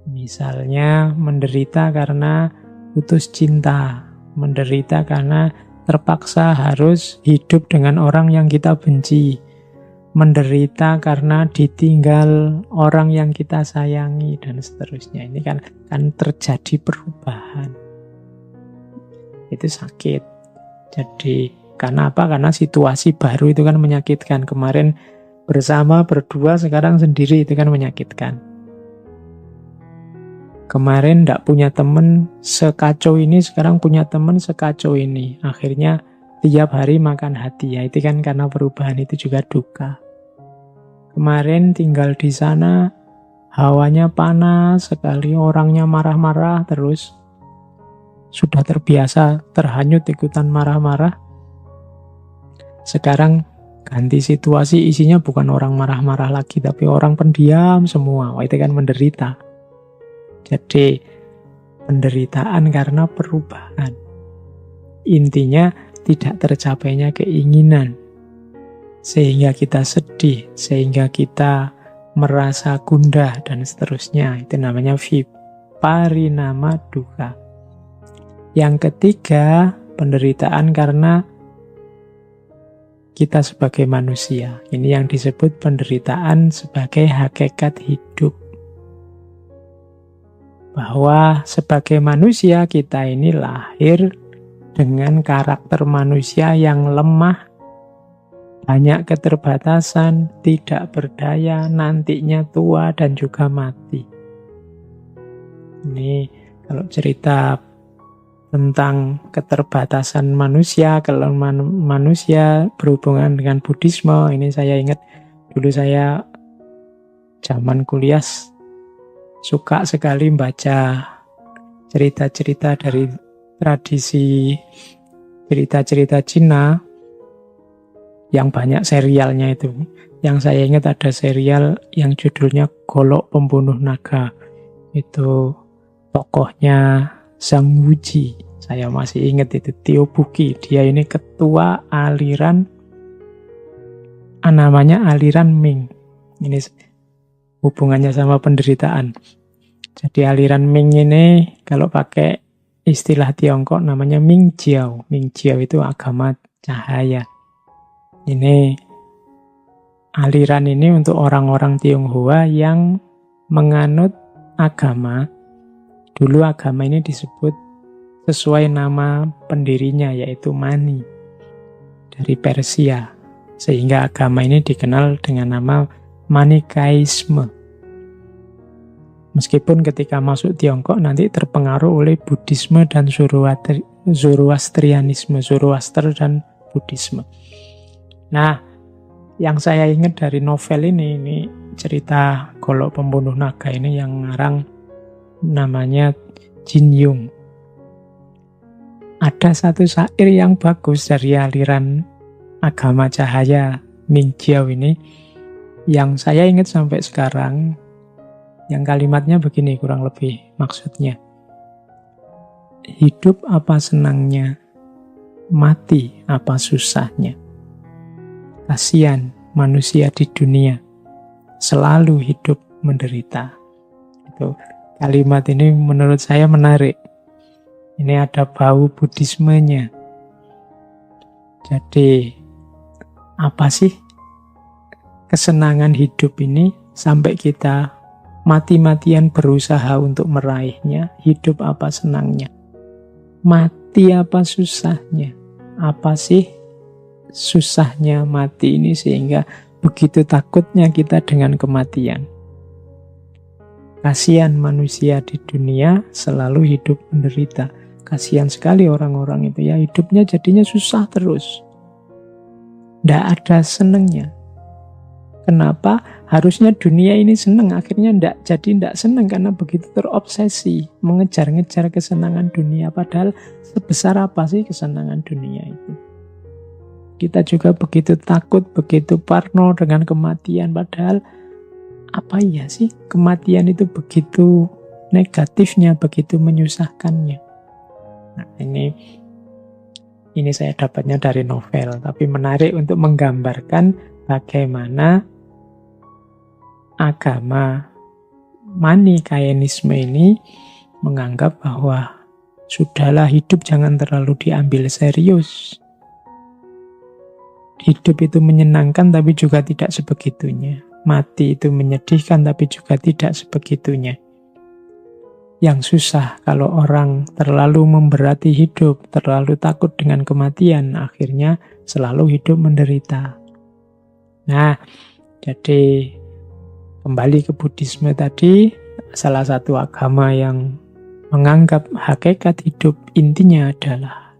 Speaker 1: Misalnya menderita karena putus cinta, menderita karena terpaksa harus hidup dengan orang yang kita benci, menderita karena ditinggal orang yang kita sayangi, dan seterusnya. Ini kan terjadi perubahan. Itu sakit. Jadi karena apa? Karena situasi baru itu kan menyakitkan. Kemarin bersama, berdua, sekarang sendiri, itu kan menyakitkan. Kemarin tidak punya teman sekacau ini, sekarang punya teman sekacau ini. Akhirnya tiap hari makan hati. Ya, itu kan karena perubahan, itu juga duka. Kemarin tinggal di sana, hawanya panas sekali, orangnya marah-marah terus. Sudah terbiasa terhanyut ikutan marah-marah. Sekarang ganti situasi, isinya bukan orang marah-marah lagi, tapi orang pendiam semua. Wah, itu kan menderita. Jadi penderitaan karena perubahan. Intinya tidak tercapainya keinginan. Sehingga kita sedih, sehingga kita merasa gundah, dan seterusnya. Itu namanya viparinama dukkha. Yang ketiga, penderitaan karena kita sebagai manusia. Ini yang disebut penderitaan sebagai hakikat hidup. Bahwa sebagai manusia kita ini lahir dengan karakter manusia yang lemah banyak keterbatasan, tidak berdaya, nantinya tua dan juga mati. Ini kalau cerita tentang keterbatasan manusia, kalau manusia berhubungan dengan Buddhisme, ini saya ingat dulu saya zaman kuliah suka sekali baca cerita-cerita dari tradisi cerita-cerita Cina yang banyak serialnya itu. Yang saya ingat ada serial yang judulnya Golok Pembunuh Naga. Itu tokohnya Zhang Wuji. Saya masih ingat itu, Tio Buki. Dia ini ketua aliran, namanya aliran Ming. Ini hubungannya sama penderitaan. Jadi aliran Ming ini kalau pakai istilah Tiongkok namanya Ming Jiao. Ming Jiao itu agama cahaya. Ini aliran ini untuk orang-orang Tionghoa yang menganut agama. Dulu agama ini disebut sesuai nama pendirinya, yaitu Mani, dari Persia. Sehingga agama ini dikenal dengan nama Manikaisme. Meskipun ketika masuk Tiongkok nanti terpengaruh oleh Buddhisme dan Zoroastrianisme, Zoroaster dan Buddhisme. Nah, yang saya ingat dari novel ini cerita Golok Pembunuh Naga ini yang ngarang namanya Jin Yung. Ada satu syair yang bagus dari aliran agama cahaya Ming Jiao ini yang saya ingat sampai sekarang. Yang kalimatnya begini kurang lebih maksudnya. Hidup apa senangnya, mati apa susahnya. Kasihan manusia di dunia, selalu hidup menderita. Itu kalimat ini menurut saya menarik. Ini ada bau Buddhismenya. Jadi, apa sih kesenangan hidup ini sampai kita mati-matian berusaha untuk meraihnya? Hidup apa senangnya? Mati apa susahnya? Apa sih susahnya mati ini sehingga begitu takutnya kita dengan kematian? Kasihan manusia di dunia selalu hidup menderita. Kasihan sekali orang-orang itu ya, hidupnya jadinya susah terus. Tidak ada senengnya. Kenapa? Harusnya dunia ini seneng, akhirnya tidak seneng karena begitu terobsesi mengejar-ngejar kesenangan dunia. Padahal sebesar apa sih kesenangan dunia itu? Kita juga begitu takut, begitu parno dengan kematian. Padahal apa iya sih kematian itu begitu negatifnya, begitu menyusahkannya. Nah, ini saya dapatnya dari novel, tapi menarik untuk menggambarkan bagaimana agama Manikaisme ini menganggap bahwa sudahlah hidup jangan terlalu diambil serius. Hidup itu menyenangkan tapi juga tidak sebegitunya. Mati itu menyedihkan tapi juga tidak sebegitunya. Yang susah kalau orang terlalu memberati hidup, terlalu takut dengan kematian, akhirnya selalu hidup menderita. Nah, jadi kembali ke Buddhisme tadi, salah satu agama yang menganggap hakikat hidup intinya adalah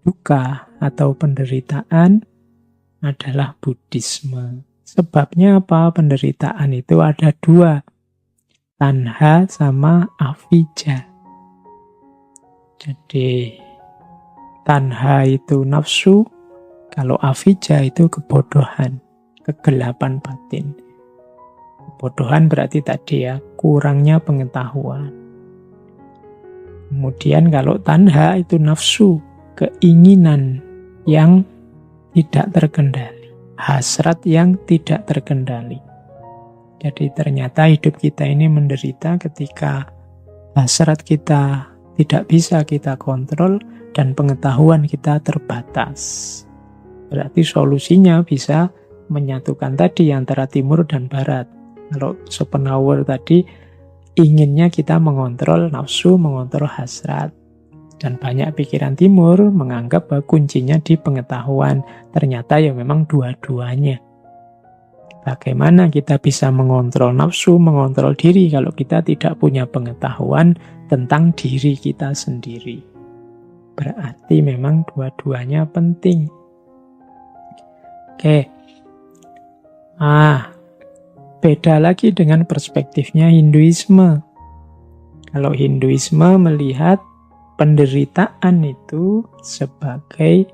Speaker 1: duka atau penderitaan adalah Buddhisme. Sebabnya apa? Penderitaan itu ada dua, tanha sama avijja. Jadi tanha itu nafsu, kalau avijja itu kebodohan, kegelapan batin. Kebodohan berarti tadi ya, kurangnya pengetahuan. Kemudian kalau tanha itu nafsu, keinginan yang tidak terkendali, hasrat yang tidak terkendali. Jadi ternyata hidup kita ini menderita ketika hasrat kita tidak bisa kita kontrol dan pengetahuan kita terbatas. Berarti solusinya bisa menyatukan tadi antara timur dan barat. Kalau Schopenhauer tadi inginnya kita mengontrol nafsu, mengontrol hasrat. Dan banyak pikiran timur menganggap bahwa kuncinya di pengetahuan. Ternyata ya memang dua-duanya. Bagaimana kita bisa mengontrol nafsu, mengontrol diri kalau kita tidak punya pengetahuan tentang diri kita sendiri. Berarti memang dua-duanya penting. Oke. Beda lagi dengan perspektifnya Hinduisme. Kalau Hinduisme melihat penderitaan itu sebagai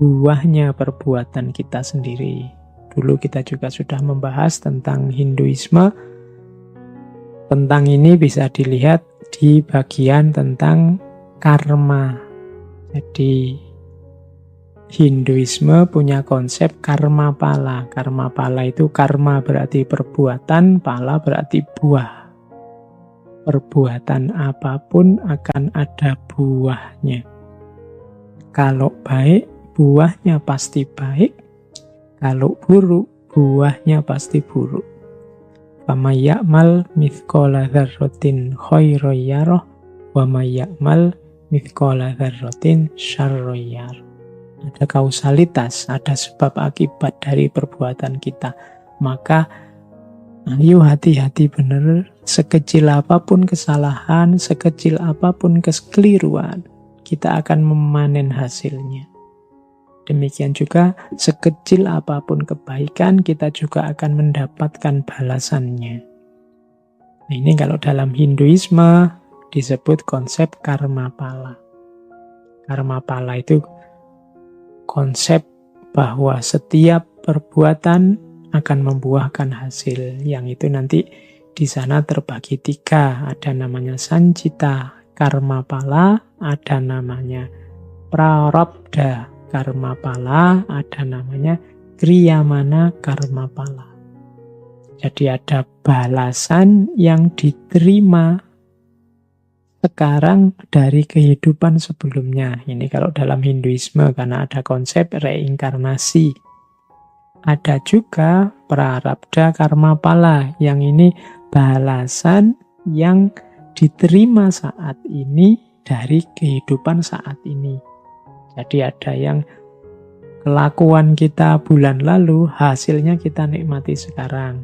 Speaker 1: buahnya perbuatan kita sendiri. Dulu kita juga sudah membahas tentang Hinduisme. Tentang ini bisa dilihat di bagian tentang karma. Jadi Hinduisme punya konsep karma pala. Karma pala itu karma berarti perbuatan, pala berarti buah. Perbuatan apapun akan ada buahnya. Kalau baik, buahnya pasti baik. Kalau buruk, buahnya pasti buruk. Faman ya'mal mithqala dzarratin khairan yarah wa may ya'mal mithqala dzarratin syarran yarah. Ada kausalitas, ada sebab akibat dari perbuatan kita. Maka ayo hati-hati benar, sekecil apapun kesalahan, sekecil apapun kekeliruan, kita akan memanen hasilnya. Demikian juga sekecil apapun kebaikan, kita juga akan mendapatkan balasannya. Nah, ini kalau dalam Hinduisme disebut konsep karma pala. Karma pala itu konsep bahwa setiap perbuatan akan membuahkan hasil, yang itu nanti di sana terbagi 3. Ada namanya sancita karma pala, ada namanya prarabdha karma pala, ada namanya kriyamana karma pala. Jadi ada balasan yang diterima sekarang dari kehidupan sebelumnya. Ini kalau dalam Hinduisme karena ada konsep reinkarnasi. Ada juga prarabdha karma pala, yang ini balasan yang diterima saat ini dari kehidupan saat ini. Jadi ada yang kelakuan kita bulan lalu, hasilnya kita nikmati sekarang.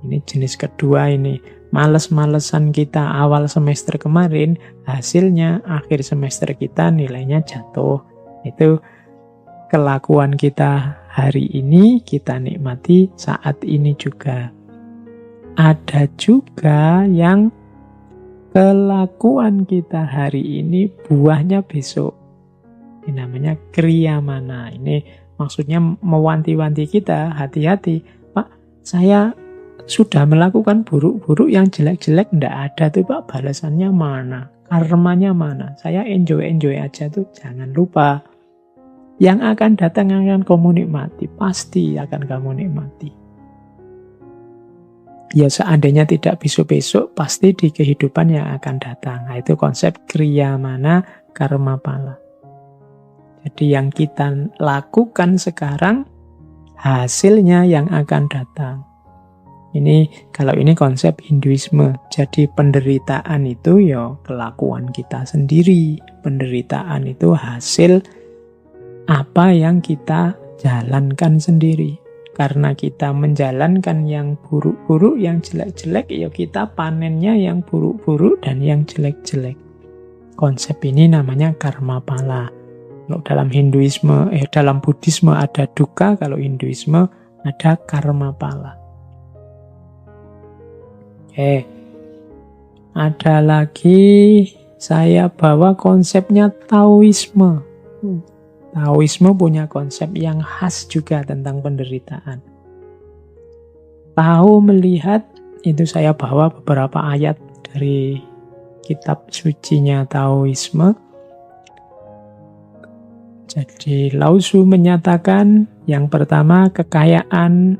Speaker 1: Ini jenis kedua ini. Males-malesan kita awal semester kemarin, hasilnya akhir semester kita nilainya jatuh. Itu kelakuan kita hari ini, kita nikmati saat ini juga. Ada juga yang kelakuan kita hari ini, buahnya besok. Ini namanya kriyamana. Ini maksudnya mewanti-wanti kita, hati-hati. Pak, saya sudah melakukan buruk-buruk, yang jelek-jelek ndak ada tuh Pak, balasannya mana? Karmanya mana? Saya enjoy-enjoy aja tuh, jangan lupa. Yang akan datang akan kamu nikmati, pasti akan kamu nikmati. Ya seandainya tidak besok-besok, pasti di kehidupan yang akan datang. Nah, itu konsep kriyamana karma pala. Jadi yang kita lakukan sekarang, hasilnya yang akan datang. Ini kalau ini konsep Hinduisme. Jadi penderitaan itu ya kelakuan kita sendiri. Penderitaan itu hasil apa yang kita jalankan sendiri. Karena kita menjalankan yang buruk-buruk, yang jelek-jelek, ya kita panennya yang buruk-buruk dan yang jelek-jelek. Konsep ini namanya karma pala. Kalau dalam Hinduisme, dalam Buddhisme ada dukkha, kalau Hinduisme ada karma pala. Ada lagi saya bawa konsepnya Taoisme. Taoisme punya konsep yang khas juga tentang penderitaan. Tao melihat, itu saya bawa beberapa ayat dari kitab sucinya Taoisme. Jadi Lao Tzu menyatakan yang pertama, kekayaan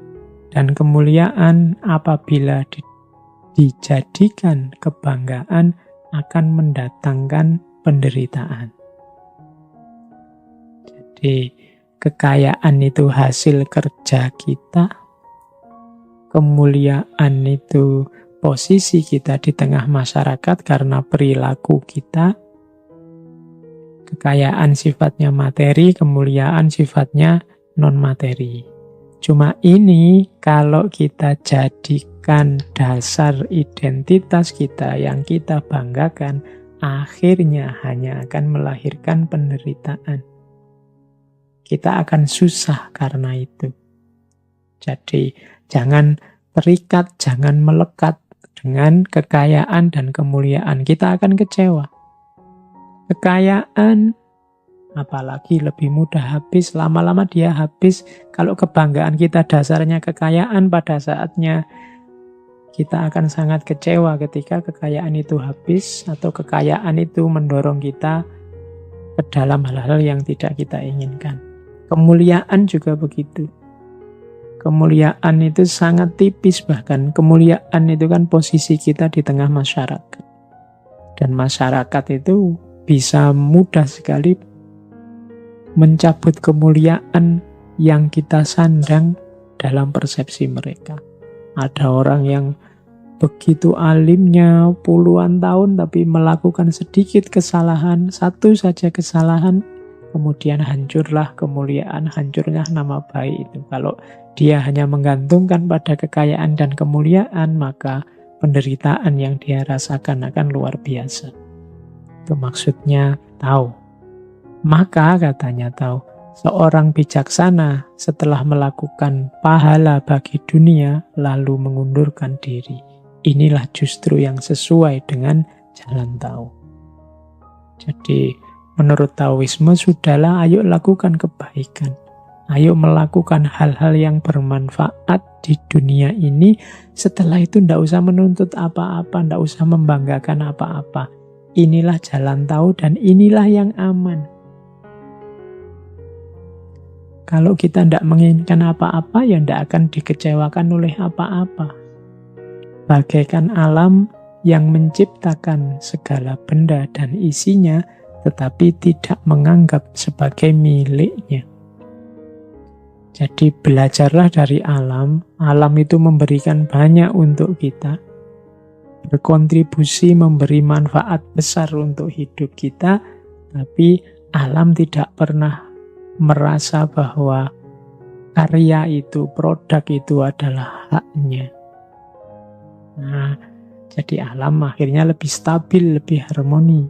Speaker 1: dan kemuliaan apabila dijadikan kebanggaan akan mendatangkan penderitaan. Jadi kekayaan itu hasil kerja kita, kemuliaan itu posisi kita di tengah masyarakat karena perilaku kita, Kekayaan sifatnya materi, kemuliaan sifatnya non-materi. Cuma ini kalau kita jadikan dasar identitas kita yang kita banggakan, akhirnya hanya akan melahirkan penderitaan. Kita akan susah karena itu. Jadi jangan terikat, jangan melekat dengan kekayaan dan kemuliaan. Kita akan kecewa. Kekayaan apalagi lebih mudah habis, lama-lama dia habis. Kalau kebanggaan kita dasarnya kekayaan, pada saatnya kita akan sangat kecewa ketika kekayaan itu habis atau kekayaan itu mendorong kita ke dalam hal-hal yang tidak kita inginkan. Kemuliaan juga begitu. Kemuliaan itu sangat tipis, bahkan kemuliaan itu kan posisi kita di tengah masyarakat. Dan masyarakat itu bisa mudah sekali mencabut kemuliaan yang kita sandang dalam persepsi mereka. Ada orang yang begitu alimnya puluhan tahun tapi melakukan sedikit kesalahan, satu saja kesalahan, kemudian hancurlah kemuliaan, hancurnya nama baik itu. Kalau dia hanya menggantungkan pada kekayaan dan kemuliaan, maka penderitaan yang dia rasakan akan luar biasa. Itu maksudnya tahu. Maka katanya tahu, seorang bijaksana setelah melakukan pahala bagi dunia lalu mengundurkan diri. Inilah justru yang sesuai dengan jalan tahu. Jadi menurut Taoisme, sudahlah, ayo lakukan kebaikan. Ayo melakukan hal-hal yang bermanfaat di dunia ini. Setelah itu tidak usah menuntut apa-apa, tidak usah membanggakan apa-apa. Inilah jalan tahu dan inilah yang aman. Kalau kita tidak menginginkan apa-apa, ya tidak akan dikecewakan oleh apa-apa. Bagaikan alam yang menciptakan segala benda dan isinya, tetapi tidak menganggap sebagai miliknya. Jadi belajarlah dari alam. Alam itu memberikan banyak untuk kita, berkontribusi, memberi manfaat besar untuk hidup kita, tapi alam tidak pernah merasa bahwa karya itu, produk itu adalah haknya. Nah, jadi alam akhirnya lebih stabil, lebih harmoni.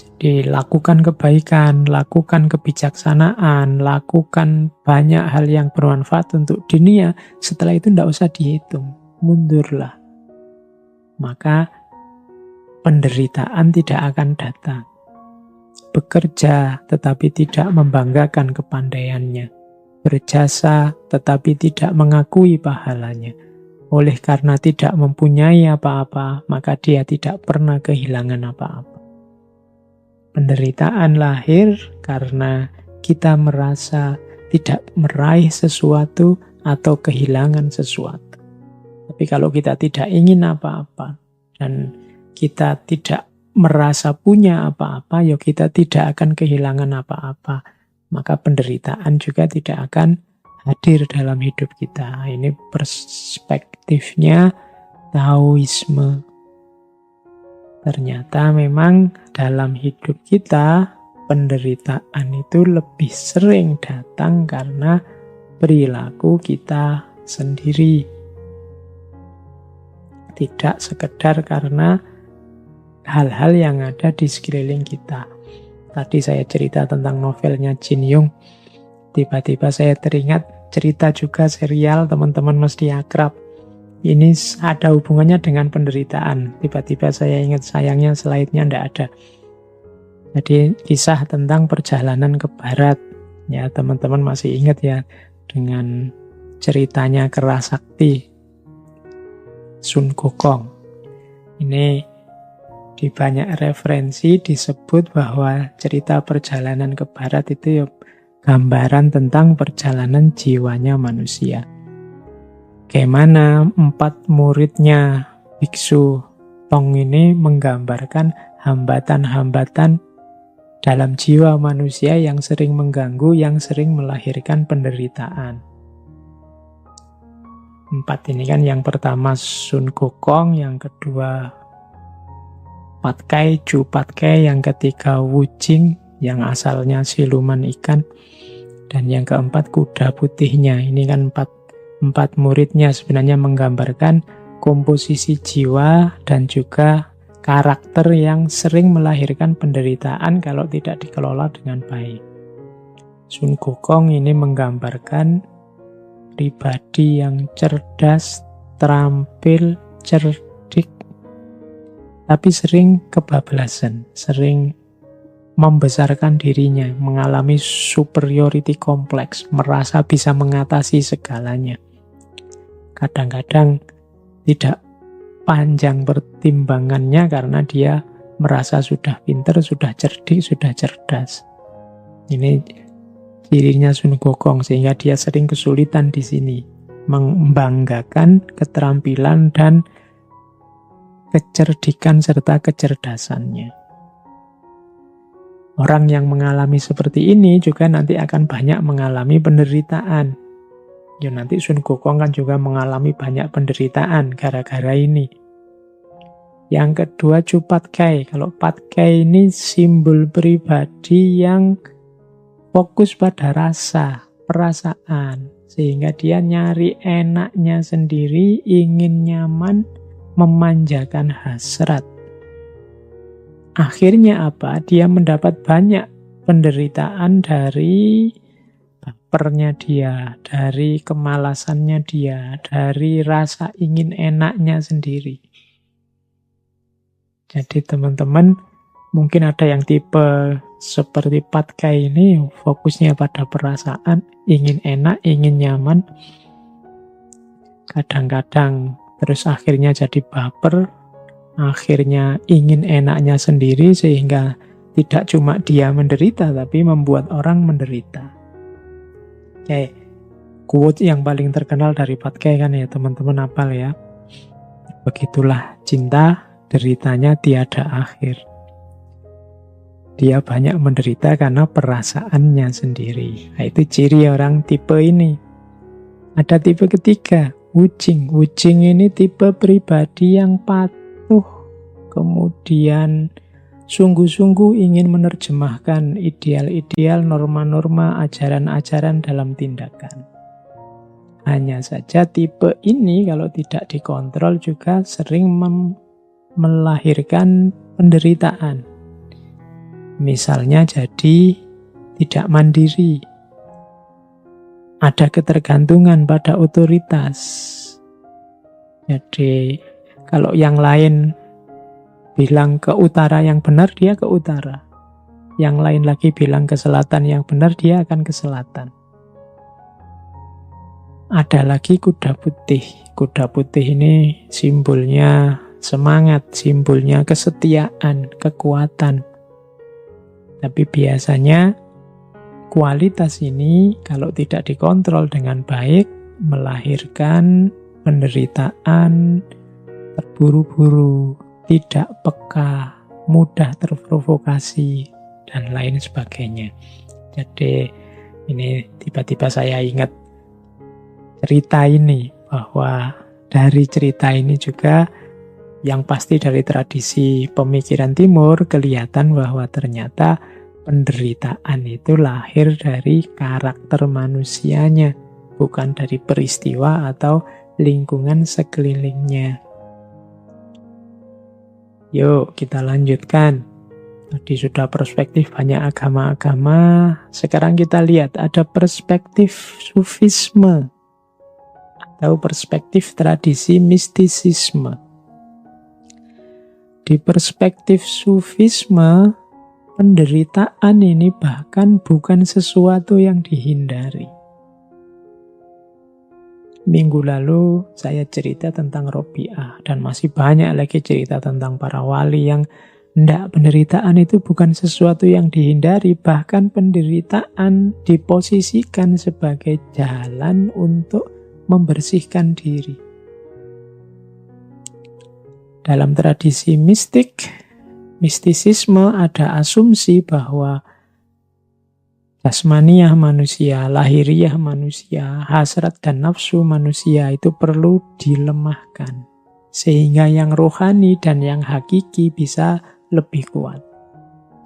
Speaker 1: Jadi lakukan kebaikan, lakukan kebijaksanaan, lakukan banyak hal yang bermanfaat untuk dunia. Setelah itu tidak usah dihitung, mundurlah. Maka penderitaan tidak akan datang. Bekerja tetapi tidak membanggakan kepandaiannya. Berjasa tetapi tidak mengakui pahalanya. Oleh karena tidak mempunyai apa-apa, maka dia tidak pernah kehilangan apa-apa. Penderitaan lahir karena kita merasa tidak meraih sesuatu atau kehilangan sesuatu. Tapi kalau kita tidak ingin apa-apa dan kita tidak merasa punya apa-apa, ya kita tidak akan kehilangan apa-apa. Maka penderitaan juga tidak akan hadir dalam hidup kita. Ini perspektifnya Taoisme. Ternyata memang dalam hidup kita penderitaan itu lebih sering datang karena perilaku kita sendiri. Tidak sekedar karena hal-hal yang ada di sekeliling kita. Tadi saya cerita tentang novelnya Jin Young. Tiba-tiba saya teringat cerita juga serial, teman-teman mesti akrab. Ini ada hubungannya dengan penderitaan. Tiba-tiba saya ingat, sayangnya slide-nya tidak ada. Jadi kisah tentang perjalanan ke barat. Ya, teman-teman masih ingat ya dengan ceritanya Kerasakti Sun Gokong. Ini di banyak referensi disebut bahwa cerita perjalanan ke barat itu ya gambaran tentang perjalanan jiwanya manusia. Bagaimana 4 muridnya Biksu Tong ini menggambarkan hambatan-hambatan dalam jiwa manusia yang sering mengganggu, yang sering melahirkan penderitaan. 4 ini kan, yang pertama Sun Gokong, yang kedua Patkai, Ju Patkai, yang ketiga Wujing yang asalnya siluman ikan, dan yang keempat kuda putihnya. Ini kan empat muridnya sebenarnya menggambarkan komposisi jiwa dan juga karakter yang sering melahirkan penderitaan kalau tidak dikelola dengan baik. Sun Gokong ini menggambarkan pribadi yang cerdas, terampil, cerdik, tapi sering kebablasan, sering membesarkan dirinya, mengalami superiority complex, merasa bisa mengatasi segalanya. Kadang-kadang tidak panjang pertimbangannya karena dia merasa sudah pintar, sudah cerdik, sudah cerdas. Ini cirinya Sun Gokong, sehingga dia sering kesulitan di sini membanggakan keterampilan dan kecerdikan serta kecerdasannya. Orang yang mengalami seperti ini juga nanti akan banyak mengalami penderitaan. Ya nanti Sun Gokong kan juga mengalami banyak penderitaan gara-gara ini. Yang kedua Ju Patkai. Kalau Patkai ini simbol pribadi yang fokus pada rasa, perasaan. Sehingga dia nyari enaknya sendiri, ingin nyaman, memanjakan hasrat. Akhirnya apa? Dia mendapat banyak penderitaan dari bapernya dia, dari kemalasannya dia, dari rasa ingin enaknya sendiri. Jadi teman-teman, mungkin ada yang tipe seperti Patkai ini, fokusnya pada perasaan, ingin enak, ingin nyaman. Kadang-kadang terus akhirnya jadi baper, akhirnya ingin enaknya sendiri, sehingga tidak cuma dia menderita, tapi membuat orang menderita. Oke, quote yang paling terkenal dari Patkai kan ya teman-teman hafal ya. Begitulah cinta, deritanya tiada akhir. Dia banyak menderita karena perasaannya sendiri. Nah, itu ciri orang tipe ini. Ada tipe ketiga, Wujing. Wujing ini tipe pribadi yang patuh, kemudian sungguh-sungguh ingin menerjemahkan ideal-ideal, norma-norma, ajaran-ajaran dalam tindakan. Hanya saja tipe ini kalau tidak dikontrol juga sering melahirkan penderitaan. Misalnya jadi tidak mandiri, ada ketergantungan pada otoritas. Jadi kalau yang lain bilang ke utara yang benar, dia ke utara. Yang lain lagi bilang ke selatan yang benar, dia akan ke selatan. Ada lagi kuda putih. Kuda putih ini simbolnya semangat, simbolnya kesetiaan, kekuatan. Tapi biasanya kualitas ini kalau tidak dikontrol dengan baik melahirkan penderitaan, terburu-buru, tidak peka, mudah terprovokasi, dan lain sebagainya. Jadi ini tiba-tiba saya ingat cerita ini, bahwa dari cerita ini juga yang pasti dari tradisi pemikiran timur kelihatan bahwa ternyata penderitaan itu lahir dari karakter manusianya, bukan dari peristiwa atau lingkungan sekelilingnya. Yuk kita lanjutkan. Tadi sudah perspektif banyak agama-agama, sekarang kita lihat ada perspektif sufisme atau perspektif tradisi mistisisme. Di perspektif sufisme, penderitaan ini bahkan bukan sesuatu yang dihindari. Minggu lalu saya cerita tentang Robiah, dan masih banyak lagi cerita tentang para wali yang penderitaan itu bukan sesuatu yang dihindari, bahkan penderitaan diposisikan sebagai jalan untuk membersihkan diri. Dalam tradisi mistisisme ada asumsi bahwa jasmaniah manusia, lahiriah manusia, hasrat dan nafsu manusia itu perlu dilemahkan, Sehingga yang rohani dan yang hakiki bisa lebih kuat.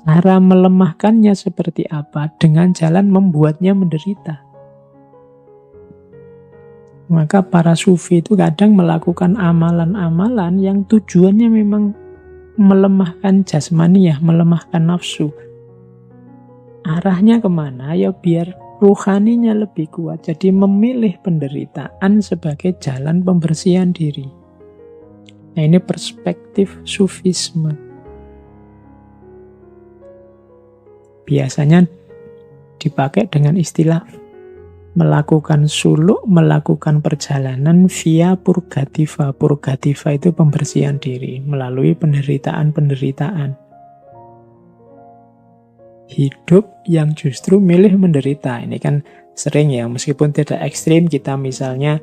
Speaker 1: Cara melemahkannya seperti apa? Dengan jalan membuatnya menderita. Maka para sufi itu kadang melakukan amalan-amalan yang tujuannya memang melemahkan jasmaniyah, melemahkan nafsu. Arahnya kemana? Ya biar rohaninya lebih kuat. Jadi memilih penderitaan sebagai jalan pembersihan diri. Nah, ini perspektif sufisme. Biasanya dipakai dengan istilah melakukan suluk, melakukan perjalanan via purgativa. Purgativa itu pembersihan diri melalui penderitaan-penderitaan. Hidup yang justru milih menderita. Ini kan sering ya, meskipun tidak ekstrim, kita misalnya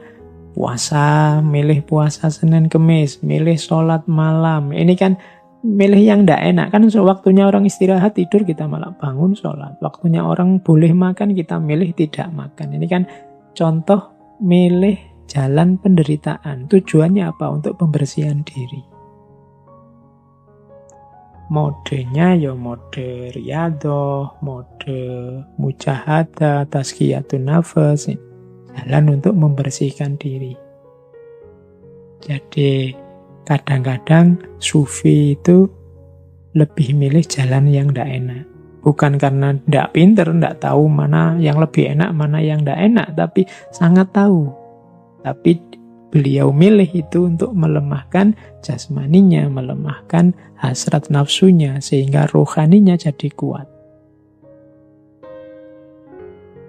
Speaker 1: puasa, milih puasa Senin Kemis, milih sholat malam. Ini kan milih yang tidak enak. Kan waktunya orang istirahat tidur, kita malah bangun sholat. Waktunya orang boleh makan, kita milih tidak makan. Ini kan contoh milih jalan penderitaan. Tujuannya apa? Untuk pembersihan diri. Modenya ya mode riyadoh, mode mujahadah, tazkiyatun nafas. Jalan untuk membersihkan diri. Jadi kadang-kadang sufi itu lebih milih jalan yang tidak enak. Bukan karena tidak pinter, tidak tahu mana yang lebih enak, mana yang tidak enak. Tapi sangat tahu. Tapi beliau milih itu untuk melemahkan jasmaninya, melemahkan hasrat nafsunya, sehingga rohaninya jadi kuat.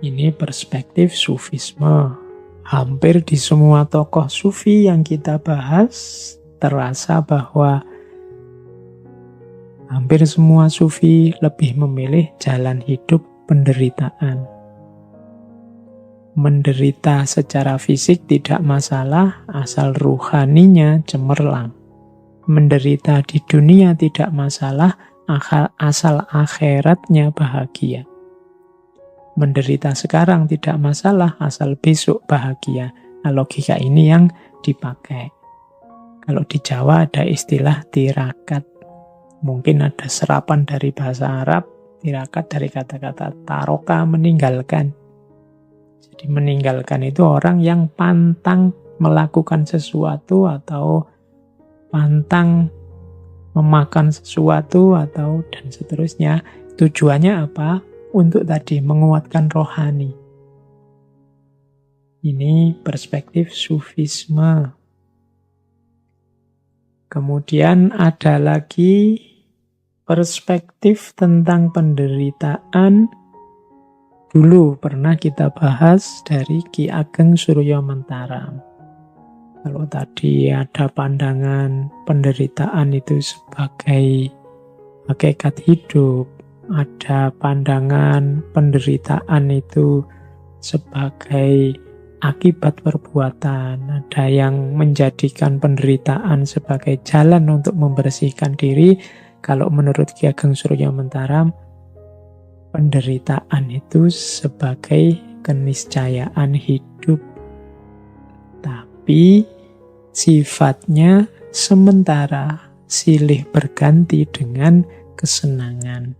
Speaker 1: Ini perspektif sufisme. Hampir di semua tokoh sufi yang kita bahas, terasa bahwa hampir semua sufi lebih memilih jalan hidup penderitaan. Menderita secara fisik tidak masalah, asal ruhaninya cemerlang. Menderita di dunia tidak masalah, asal akhiratnya bahagia. Menderita sekarang tidak masalah, asal besok bahagia. Nah, logika ini yang dipakai. Kalau di Jawa ada istilah tirakat. Mungkin ada serapan dari bahasa Arab, tirakat dari kata-kata taroka, meninggalkan. Jadi meninggalkan itu orang yang pantang melakukan sesuatu atau pantang memakan sesuatu atau dan seterusnya. Tujuannya apa? Untuk tadi menguatkan rohani. Ini perspektif sufisme. Kemudian ada lagi perspektif tentang penderitaan. Dulu pernah kita bahas dari Ki Ageng Suryo Mentaram. Kalau tadi ada pandangan penderitaan itu sebagai hakikat hidup, ada pandangan penderitaan itu sebagai akibat perbuatan, ada yang menjadikan penderitaan sebagai jalan untuk membersihkan diri. Kalau menurut Ki Ageng Suryo Mentaram, penderitaan itu sebagai keniscayaan hidup, tapi sifatnya sementara, silih berganti dengan kesenangan.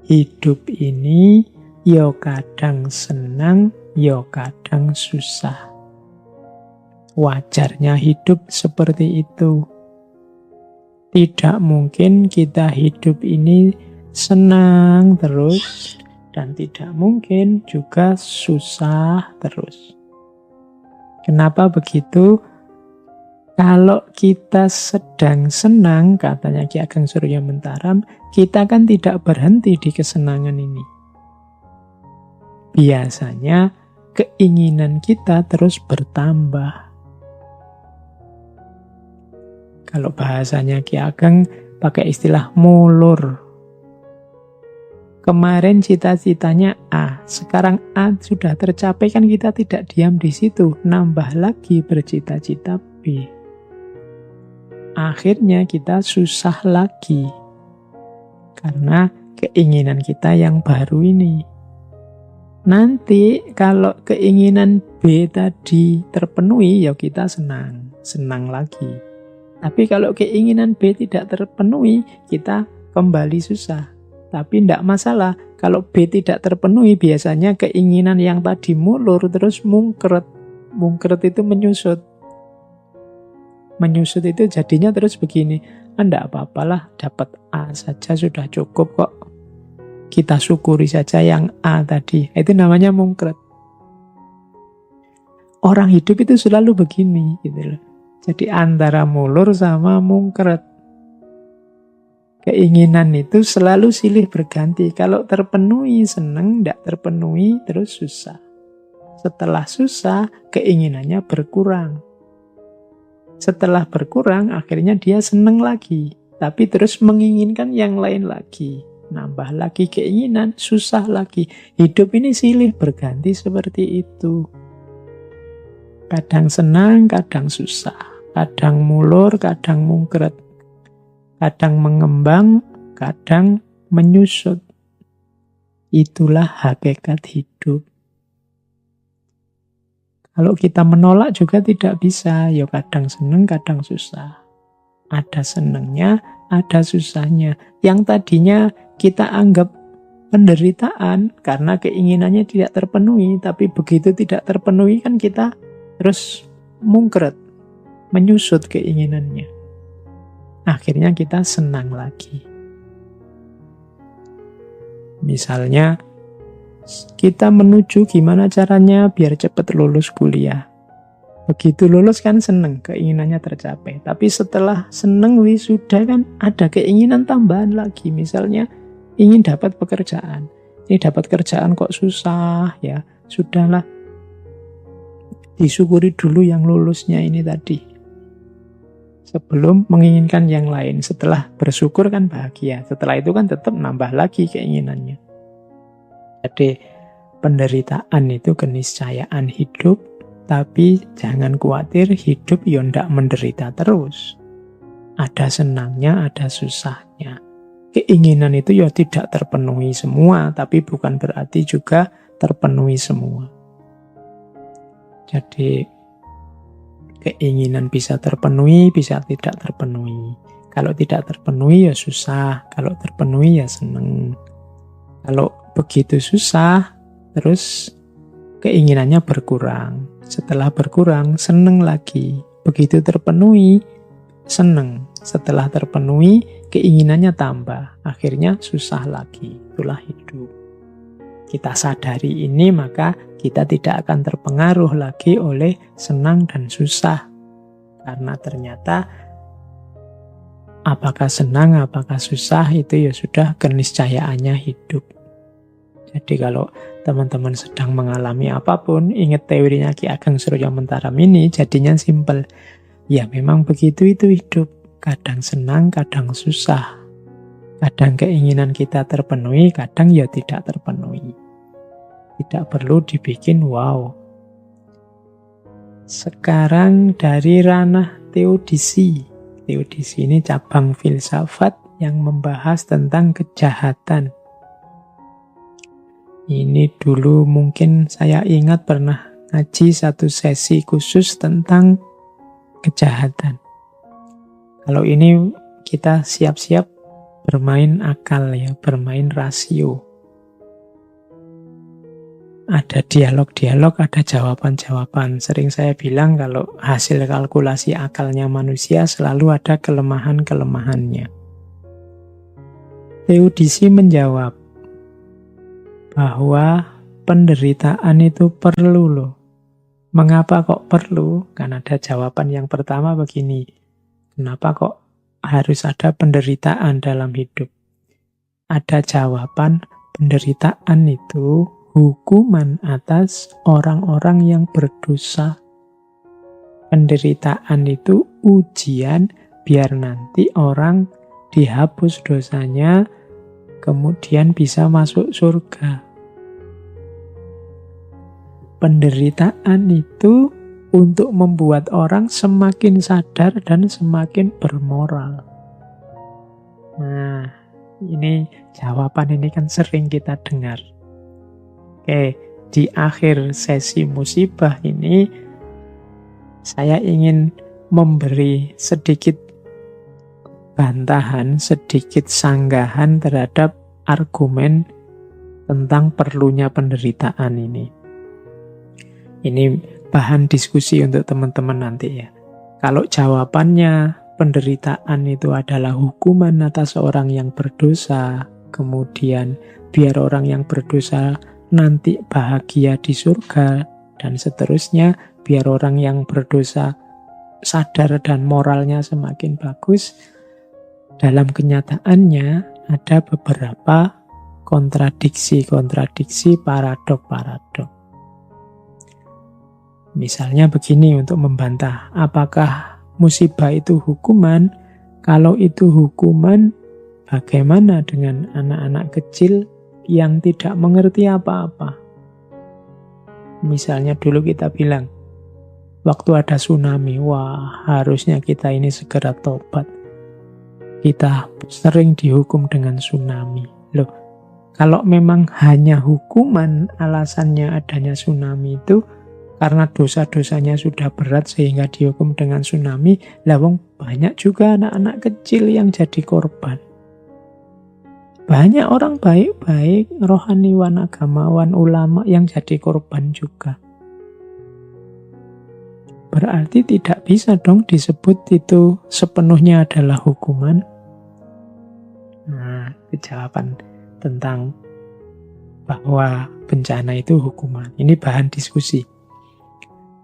Speaker 1: Hidup ini yo kadang senang, yo kadang susah. Wajarnya hidup seperti itu. Tidak mungkin kita hidup ini senang terus, dan tidak mungkin juga susah terus. Kenapa begitu? Kalau kita sedang senang, katanya Ki Ageng Suryo Mentaram, kita kan tidak berhenti di kesenangan ini. Biasanya keinginan kita terus bertambah. Kalau bahasanya Ki Ageng pakai istilah mulur. Kemarin cita-citanya A, sekarang A sudah tercapai, kan kita tidak diam di situ, nambah lagi bercita-cita B. Akhirnya kita susah lagi karena keinginan kita yang baru ini. Nanti kalau keinginan B tadi terpenuhi, ya kita senang. senang lagi. Tapi kalau keinginan B tidak terpenuhi, kita kembali susah. Tapi tidak masalah, kalau B tidak terpenuhi, biasanya keinginan yang tadi mulur terus mungkret. Mungkret itu menyusut. Menyusut itu jadinya terus begini, tidak apa-apalah, dapat A saja sudah cukup kok. Kita syukuri saja yang A tadi. Itu namanya mungkret. Orang hidup itu selalu begini, gitu loh. Jadi antara mulur sama mungkret. Keinginan itu selalu silih berganti. Kalau terpenuhi seneng, tidak terpenuhi terus susah. Setelah susah, keinginannya berkurang. Setelah berkurang, akhirnya dia seneng lagi. Tapi terus menginginkan yang lain lagi. Nambah lagi keinginan, susah lagi. Hidup ini silih berganti seperti itu. Kadang senang, kadang susah. Kadang mulur, kadang mungkret. Kadang mengembang, kadang menyusut. Itulah hakikat hidup. Kalau kita menolak juga tidak bisa. Ya kadang senang, kadang susah. Ada senangnya, ada susahnya. Yang tadinya kita anggap penderitaan karena keinginannya tidak terpenuhi. Tapi begitu tidak terpenuhi kan kita terus mungkret, menyusut keinginannya. Akhirnya kita senang lagi. Misalnya, kita menuju gimana caranya biar cepat lulus kuliah. Begitu lulus kan senang, keinginannya tercapai. Tapi setelah senang wisuda kan ada keinginan tambahan lagi. Misalnya, ingin dapat pekerjaan. Ini dapat kerjaan kok susah ya. Sudahlah, disyukuri dulu yang lulusnya ini tadi. Sebelum menginginkan yang lain. Setelah bersyukur kan bahagia. Setelah itu kan tetap nambah lagi keinginannya. Jadi penderitaan itu keniscayaan hidup. Tapi jangan khawatir, hidup ya ndak menderita terus. Ada senangnya, ada susahnya. Keinginan itu ya tidak terpenuhi semua. Tapi bukan berarti juga terpenuhi semua. Jadi keinginan bisa terpenuhi, bisa tidak terpenuhi. Kalau tidak terpenuhi ya susah, kalau terpenuhi ya seneng. Kalau begitu susah, terus keinginannya berkurang. Setelah berkurang, seneng lagi. Begitu terpenuhi, seneng. Setelah terpenuhi, keinginannya tambah. Akhirnya susah lagi. Itulah hidup. Kita sadari ini, maka kita tidak akan terpengaruh lagi oleh senang dan susah. Karena ternyata apakah senang, apakah susah, itu ya sudah keniscayaannya hidup. Jadi kalau teman-teman sedang mengalami apapun, ingat teorinya Ki Ageng Surya Mentara ini, jadinya simpel. Ya memang begitu itu hidup. Kadang senang, kadang susah. Kadang keinginan kita terpenuhi, kadang ya tidak terpenuhi. Tidak perlu dibikin wow. Sekarang dari ranah teodisi. Teodisi ini cabang filsafat yang membahas tentang kejahatan. Ini dulu mungkin saya ingat pernah ngaji satu sesi khusus tentang kejahatan. Kalau ini kita siap-siap bermain akal ya, bermain rasio. Ada dialog-dialog, ada jawaban-jawaban. Sering saya bilang kalau hasil kalkulasi akalnya manusia selalu ada kelemahan-kelemahannya. Teodisi menjawab bahwa penderitaan itu perlu loh. Mengapa kok perlu? Kan ada jawaban yang pertama begini. Kenapa kok harus ada penderitaan dalam hidup? Ada jawaban penderitaan itu hukuman atas orang-orang yang berdosa. Penderitaan itu ujian biar nanti orang dihapus dosanya, kemudian bisa masuk surga. Penderitaan itu untuk membuat orang semakin sadar dan semakin bermoral. Nah, ini jawaban ini kan sering kita dengar. Oke, di akhir sesi musibah ini saya ingin memberi sedikit bantahan, sedikit sanggahan terhadap argumen tentang perlunya penderitaan ini. Ini bahan diskusi untuk teman-teman nanti ya. Kalau jawabannya penderitaan itu adalah hukuman atas orang yang berdosa, kemudian biar orang yang berdosa nanti bahagia di surga, dan seterusnya, biar orang yang berdosa sadar dan moralnya semakin bagus, dalam kenyataannya ada beberapa kontradiksi, paradok. Misalnya begini untuk membantah, apakah musibah itu hukuman? Kalau itu hukuman, bagaimana dengan anak-anak kecil yang tidak mengerti apa-apa? Misalnya dulu kita bilang, waktu ada tsunami, wah harusnya kita ini segera tobat. Kita sering dihukum dengan tsunami. Loh, kalau memang hanya hukuman alasannya adanya tsunami itu karena dosa-dosanya sudah berat sehingga dihukum dengan tsunami, lawang banyak juga anak-anak kecil yang jadi korban. Banyak orang baik-baik, rohaniwan, agamawan, ulama yang jadi korban juga. Berarti tidak bisa dong disebut itu sepenuhnya adalah hukuman. Nah, itu jawaban tentang bahwa bencana itu hukuman. Ini bahan diskusi.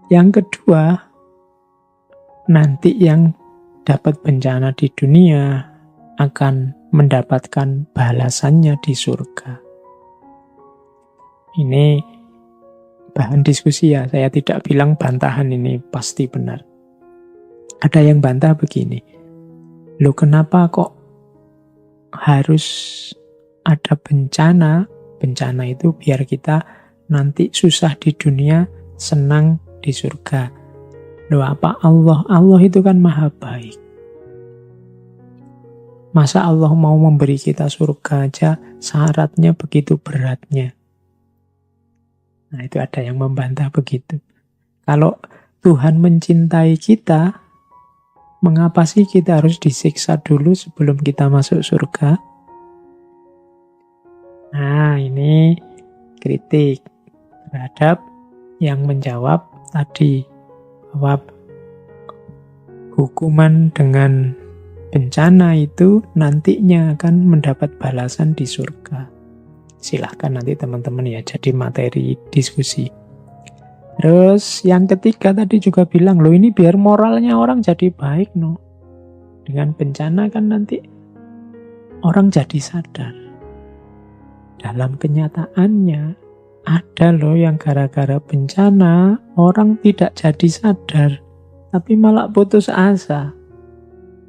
Speaker 1: Yang kedua, nanti yang dapat bencana di dunia akan mendapatkan balasannya di surga. Ini bahan diskusi ya, saya tidak bilang bantahan ini pasti benar. Ada yang bantah begini, loh kenapa kok harus ada bencana? Bencana itu biar kita nanti susah di dunia, senang di surga. Loh apa Allah itu kan maha baik. Masa Allah mau memberi kita surga aja syaratnya begitu beratnya? Nah, itu ada yang membantah begitu. Kalau Tuhan mencintai kita, mengapa sih kita harus disiksa dulu sebelum kita masuk surga? Nah, ini kritik terhadap yang menjawab tadi bahwa hukuman dengan bencana itu nantinya akan mendapat balasan di surga. Silahkan nanti teman-teman ya jadi materi diskusi. Terus yang ketiga tadi juga bilang, loh ini biar moralnya orang jadi baik no. Dengan bencana kan nanti orang jadi sadar. Dalam kenyataannya ada loh yang gara-gara bencana orang tidak jadi sadar, tapi malah putus asa.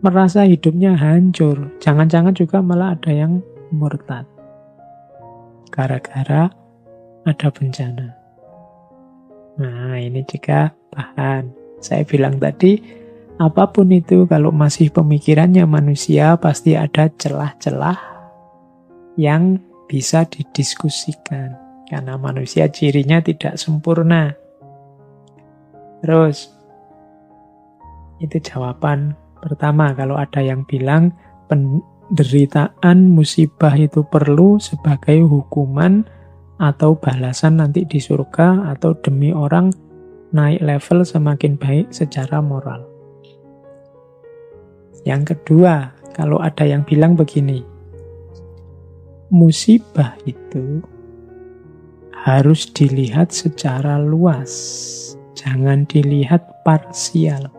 Speaker 1: Merasa hidupnya hancur. Jangan-jangan juga malah ada yang murtad gara-gara ada bencana. Nah, ini juga bahan. Saya bilang tadi, apapun itu kalau masih pemikirannya manusia, pasti ada celah-celah yang bisa didiskusikan. Karena manusia cirinya tidak sempurna. Terus, itu jawaban pertama. Kalau ada yang bilang penderitaan, musibah itu perlu sebagai hukuman atau balasan nanti di surga, atau demi orang naik level semakin baik secara moral. Yang kedua, kalau ada yang bilang begini, musibah itu harus dilihat secara luas, jangan dilihat parsial.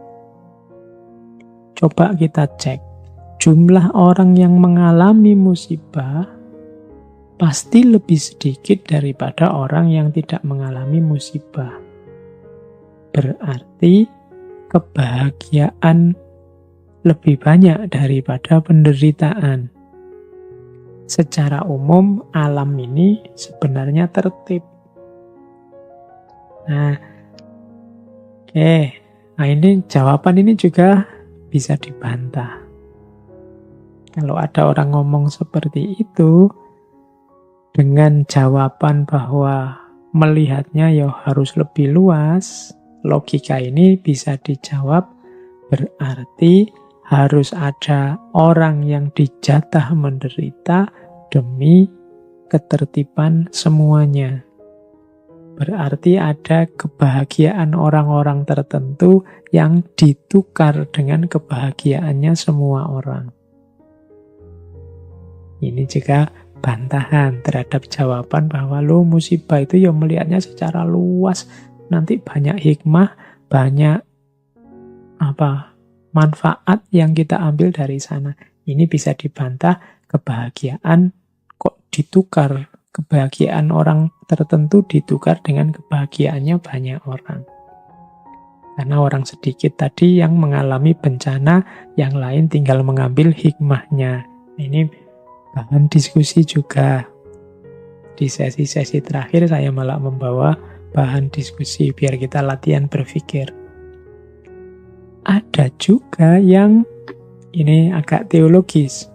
Speaker 1: Coba kita cek, jumlah orang yang mengalami musibah pasti lebih sedikit daripada orang yang tidak mengalami musibah. Berarti kebahagiaan lebih banyak daripada penderitaan. Secara umum alam ini sebenarnya tertib. Nah, ini jawaban ini juga bisa dibantah. Kalau ada orang ngomong seperti itu, dengan jawaban bahwa melihatnya ya harus lebih luas, logika ini bisa dijawab Berarti harus ada orang yang dijatah menderita demi ketertiban semuanya. Berarti ada kebahagiaan orang-orang tertentu yang ditukar dengan kebahagiaannya semua orang. Ini juga bantahan terhadap jawaban bahwa musibah itu ya melihatnya secara luas. Nanti banyak hikmah, banyak manfaat yang kita ambil dari sana. Ini bisa dibantah, kebahagiaan kok ditukar. Kebahagiaan orang tertentu ditukar dengan kebahagiaannya banyak orang. Karena orang sedikit tadi yang mengalami bencana, yang lain tinggal mengambil hikmahnya. Ini bahan diskusi juga. Di sesi-sesi terakhir saya malah membawa bahan diskusi biar kita latihan berpikir. Ada juga yang ini agak teologis.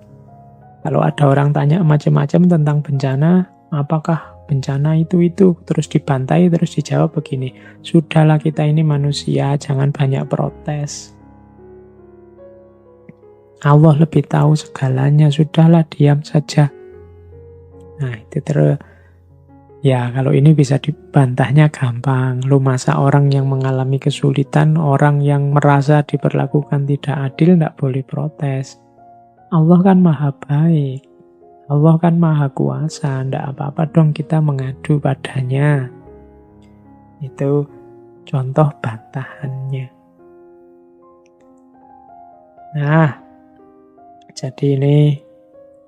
Speaker 1: Kalau ada orang tanya macam-macam tentang bencana, apakah bencana itu, terus dibantai, terus dijawab begini, sudahlah kita ini manusia, jangan banyak protes. Allah lebih tahu segalanya, sudahlah diam saja. Nah itu ya kalau ini bisa dibantahnya gampang. Lu masa orang yang mengalami kesulitan, orang yang merasa diperlakukan tidak adil, tidak boleh protes. Allah kan maha baik. Allah kan maha kuasa, tidak apa-apa dong kita mengadu padanya. Itu contoh bantahannya. Nah, jadi ini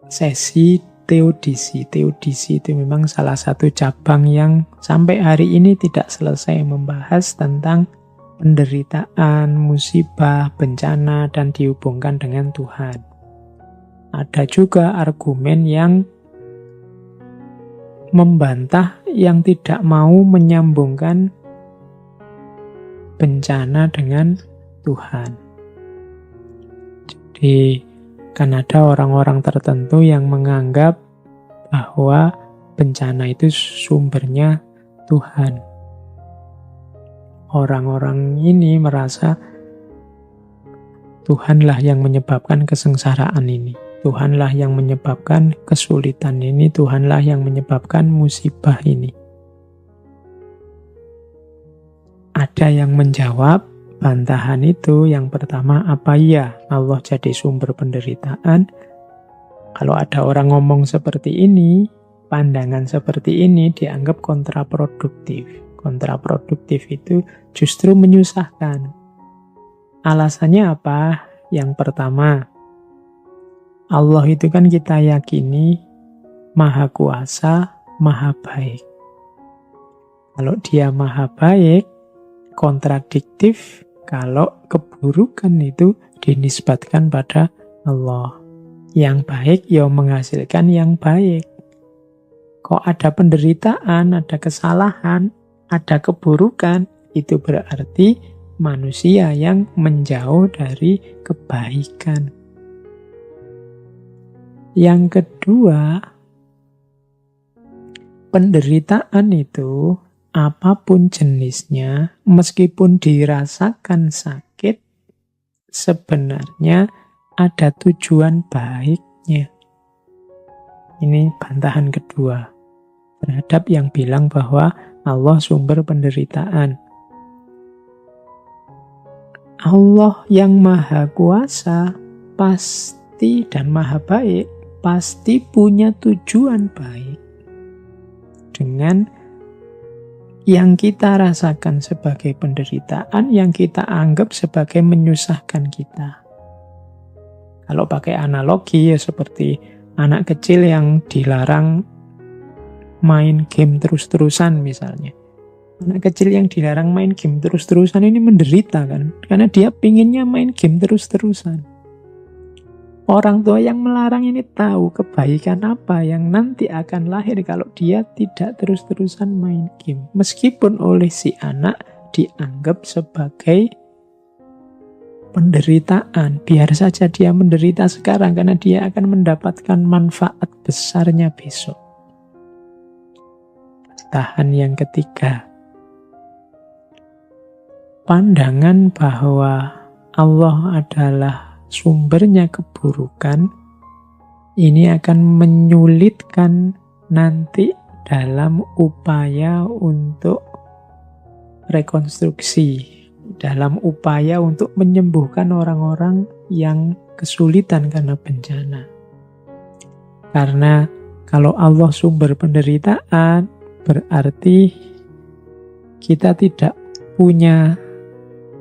Speaker 1: sesi teodisi. Teodisi itu memang salah satu cabang yang sampai hari ini tidak selesai membahas tentang penderitaan, musibah, bencana, dan dihubungkan dengan Tuhan. Ada juga argumen yang membantah, yang tidak mau menyambungkan bencana dengan Tuhan. Jadi kan ada orang-orang tertentu yang menganggap bahwa bencana itu sumbernya Tuhan. Orang-orang ini merasa Tuhanlah yang menyebabkan kesengsaraan ini. Tuhanlah yang menyebabkan kesulitan ini, Tuhanlah yang menyebabkan musibah ini. Ada yang menjawab bantahan itu, yang pertama, apa iya Allah jadi sumber penderitaan? Kalau ada orang ngomong seperti ini, pandangan seperti ini dianggap kontraproduktif. Kontraproduktif itu justru menyusahkan. Alasannya apa? Yang pertama, Allah itu kan kita yakini maha kuasa, maha baik. Kalau dia maha baik, kontradiktif kalau keburukan itu dinisbatkan pada Allah. Yang baik ya menghasilkan yang baik. Kok ada penderitaan, ada kesalahan, ada keburukan, itu berarti manusia yang menjauh dari kebaikan. Yang kedua, penderitaan itu apapun jenisnya, meskipun dirasakan sakit, sebenarnya ada tujuan baiknya. Ini bantahan kedua terhadap yang bilang bahwa Allah sumber penderitaan. Allah yang maha kuasa pasti dan maha baik, pasti punya tujuan baik dengan yang kita rasakan sebagai penderitaan, yang kita anggap sebagai menyusahkan kita. Kalau pakai analogi ya seperti anak kecil yang dilarang main game terus-terusan misalnya. Anak kecil yang dilarang main game terus-terusan ini menderita kan, karena dia pinginnya main game terus-terusan. Orang tua yang melarang ini tahu kebaikan apa yang nanti akan lahir kalau dia tidak terus-terusan main game. Meskipun oleh si anak dianggap sebagai penderitaan. Biar saja dia menderita sekarang karena dia akan mendapatkan manfaat besarnya besok. Tahan yang ketiga. Pandangan bahwa Allah adalah sumbernya keburukan, ini akan menyulitkan nanti dalam upaya untuk rekonstruksi, dalam upaya untuk menyembuhkan orang-orang yang kesulitan karena bencana. Karena kalau Allah sumber penderitaan, berarti kita tidak punya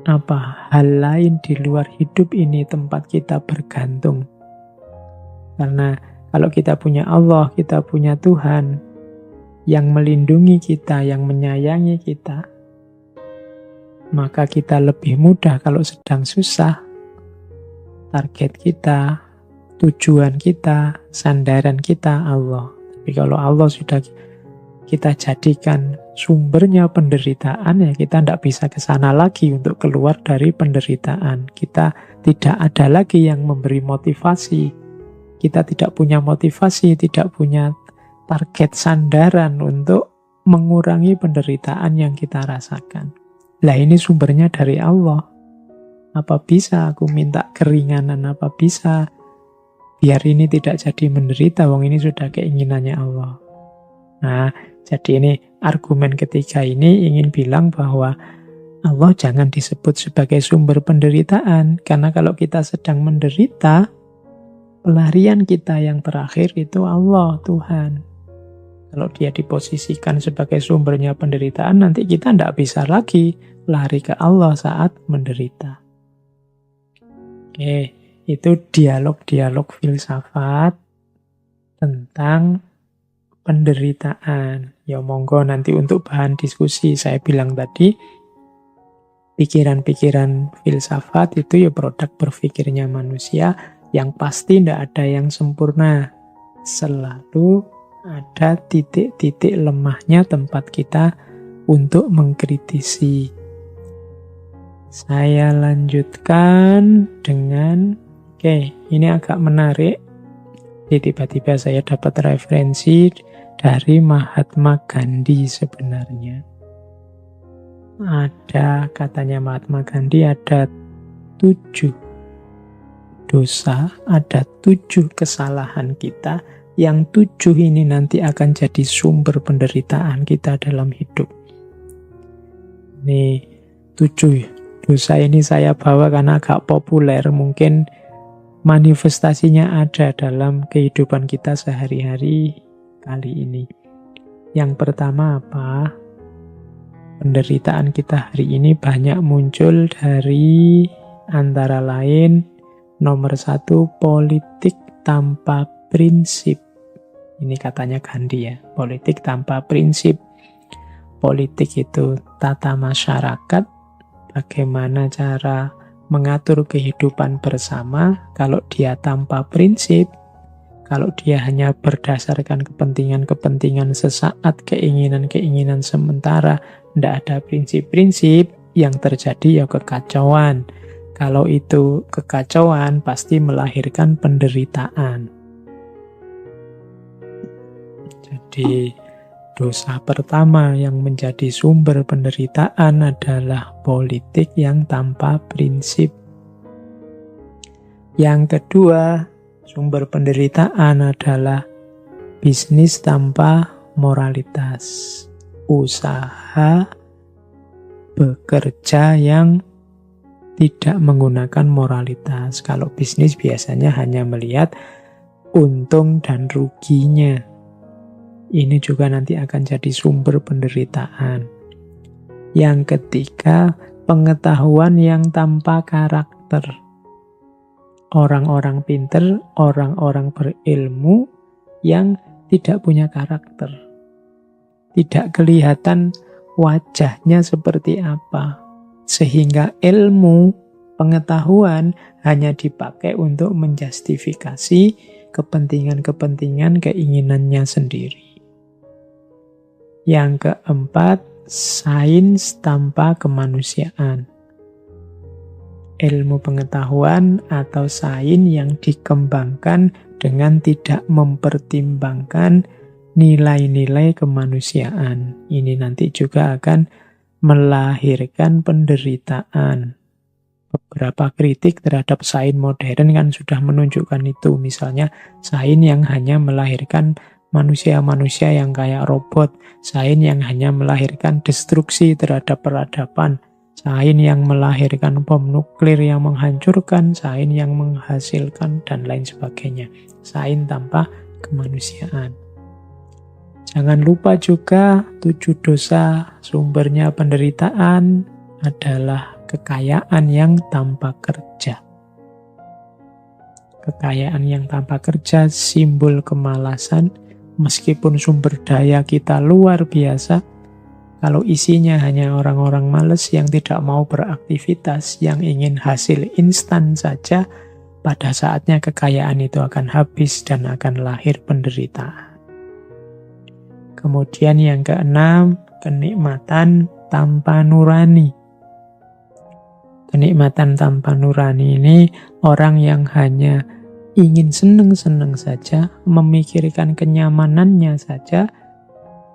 Speaker 1: hal lain di luar hidup ini tempat kita bergantung. Karena kalau kita punya Allah, kita punya Tuhan yang melindungi kita, yang menyayangi kita, maka kita lebih mudah kalau sedang susah. Target kita, tujuan kita, sandaran kita Allah. Tapi kalau Allah sudah kita jadikan sumbernya penderitaan, ya kita tidak bisa ke sana lagi untuk keluar dari penderitaan. Kita tidak ada lagi yang memberi motivasi. Kita tidak punya motivasi, tidak punya target sandaran untuk mengurangi penderitaan yang kita rasakan. Lah ini sumbernya dari Allah. Apa bisa aku minta keringanan? Apa bisa biar ini tidak jadi menderita? Wong ini sudah keinginannya Allah. Nah, jadi ini argumen ketiga ini ingin bilang bahwa Allah jangan disebut sebagai sumber penderitaan. Karena kalau kita sedang menderita, pelarian kita yang terakhir itu Allah, Tuhan. Kalau dia diposisikan sebagai sumbernya penderitaan, nanti kita tidak bisa lagi lari ke Allah saat menderita. Oke, itu dialog-dialog filsafat tentang penderitaan. Ya monggo nanti untuk bahan diskusi. Saya bilang tadi, pikiran-pikiran filsafat itu ya produk berpikirnya manusia, yang pasti tidak ada yang sempurna. Selalu ada titik-titik lemahnya tempat kita untuk mengkritisi. Saya lanjutkan dengan, ini agak menarik. Tiba-tiba saya dapat referensi dari Mahatma Gandhi sebenarnya. Ada, katanya Mahatma Gandhi, ada 7 dosa, ada 7 kesalahan kita, yang 7 ini nanti akan jadi sumber penderitaan kita dalam hidup. Ini 7 dosa ini saya bawa karena agak populer, mungkin manifestasinya ada dalam kehidupan kita sehari-hari kali ini. Yang pertama apa? Penderitaan kita hari ini banyak muncul dari antara lain, nomor 1, politik tanpa prinsip. Ini katanya Gandhi ya, politik tanpa prinsip. Politik itu tata masyarakat, bagaimana cara mengatur kehidupan bersama. Kalau dia tanpa prinsip, kalau dia hanya berdasarkan kepentingan-kepentingan sesaat, keinginan-keinginan sementara, tidak ada prinsip-prinsip, yang terjadi ya kekacauan. Kalau itu kekacauan, pasti melahirkan penderitaan. Jadi dosa pertama yang menjadi sumber penderitaan adalah politik yang tanpa prinsip. Yang kedua, sumber penderitaan adalah bisnis tanpa moralitas. Usaha bekerja yang tidak menggunakan moralitas. Kalau bisnis biasanya hanya melihat untung dan ruginya. Ini juga nanti akan jadi sumber penderitaan. Yang ketiga, pengetahuan yang tanpa karakter. Orang-orang pinter, orang-orang berilmu yang tidak punya karakter. Tidak kelihatan wajahnya seperti apa. Sehingga ilmu, pengetahuan hanya dipakai untuk menjustifikasi kepentingan-kepentingan keinginannya sendiri. Yang keempat, sains tanpa kemanusiaan. Ilmu pengetahuan atau sains yang dikembangkan dengan tidak mempertimbangkan nilai-nilai kemanusiaan. Ini nanti juga akan melahirkan penderitaan. Beberapa kritik terhadap sains modern kan sudah menunjukkan itu. Misalnya sains yang hanya melahirkan manusia-manusia yang kayak robot, sains yang hanya melahirkan destruksi terhadap peradaban, sains yang melahirkan bom nuklir yang menghancurkan, sains yang menghasilkan, dan lain sebagainya. Sains tanpa kemanusiaan. Jangan lupa juga 7 dosa sumbernya penderitaan adalah kekayaan yang tanpa kerja. Kekayaan yang tanpa kerja simbol kemalasan. Meskipun sumber daya kita luar biasa, kalau isinya hanya orang-orang malas yang tidak mau beraktivitas, yang ingin hasil instan saja, pada saatnya kekayaan itu akan habis dan akan lahir penderitaan. Kemudian yang keenam, kenikmatan tanpa nurani. Kenikmatan tanpa nurani ini orang yang hanya ingin seneng-seneng saja, memikirkan kenyamanannya saja,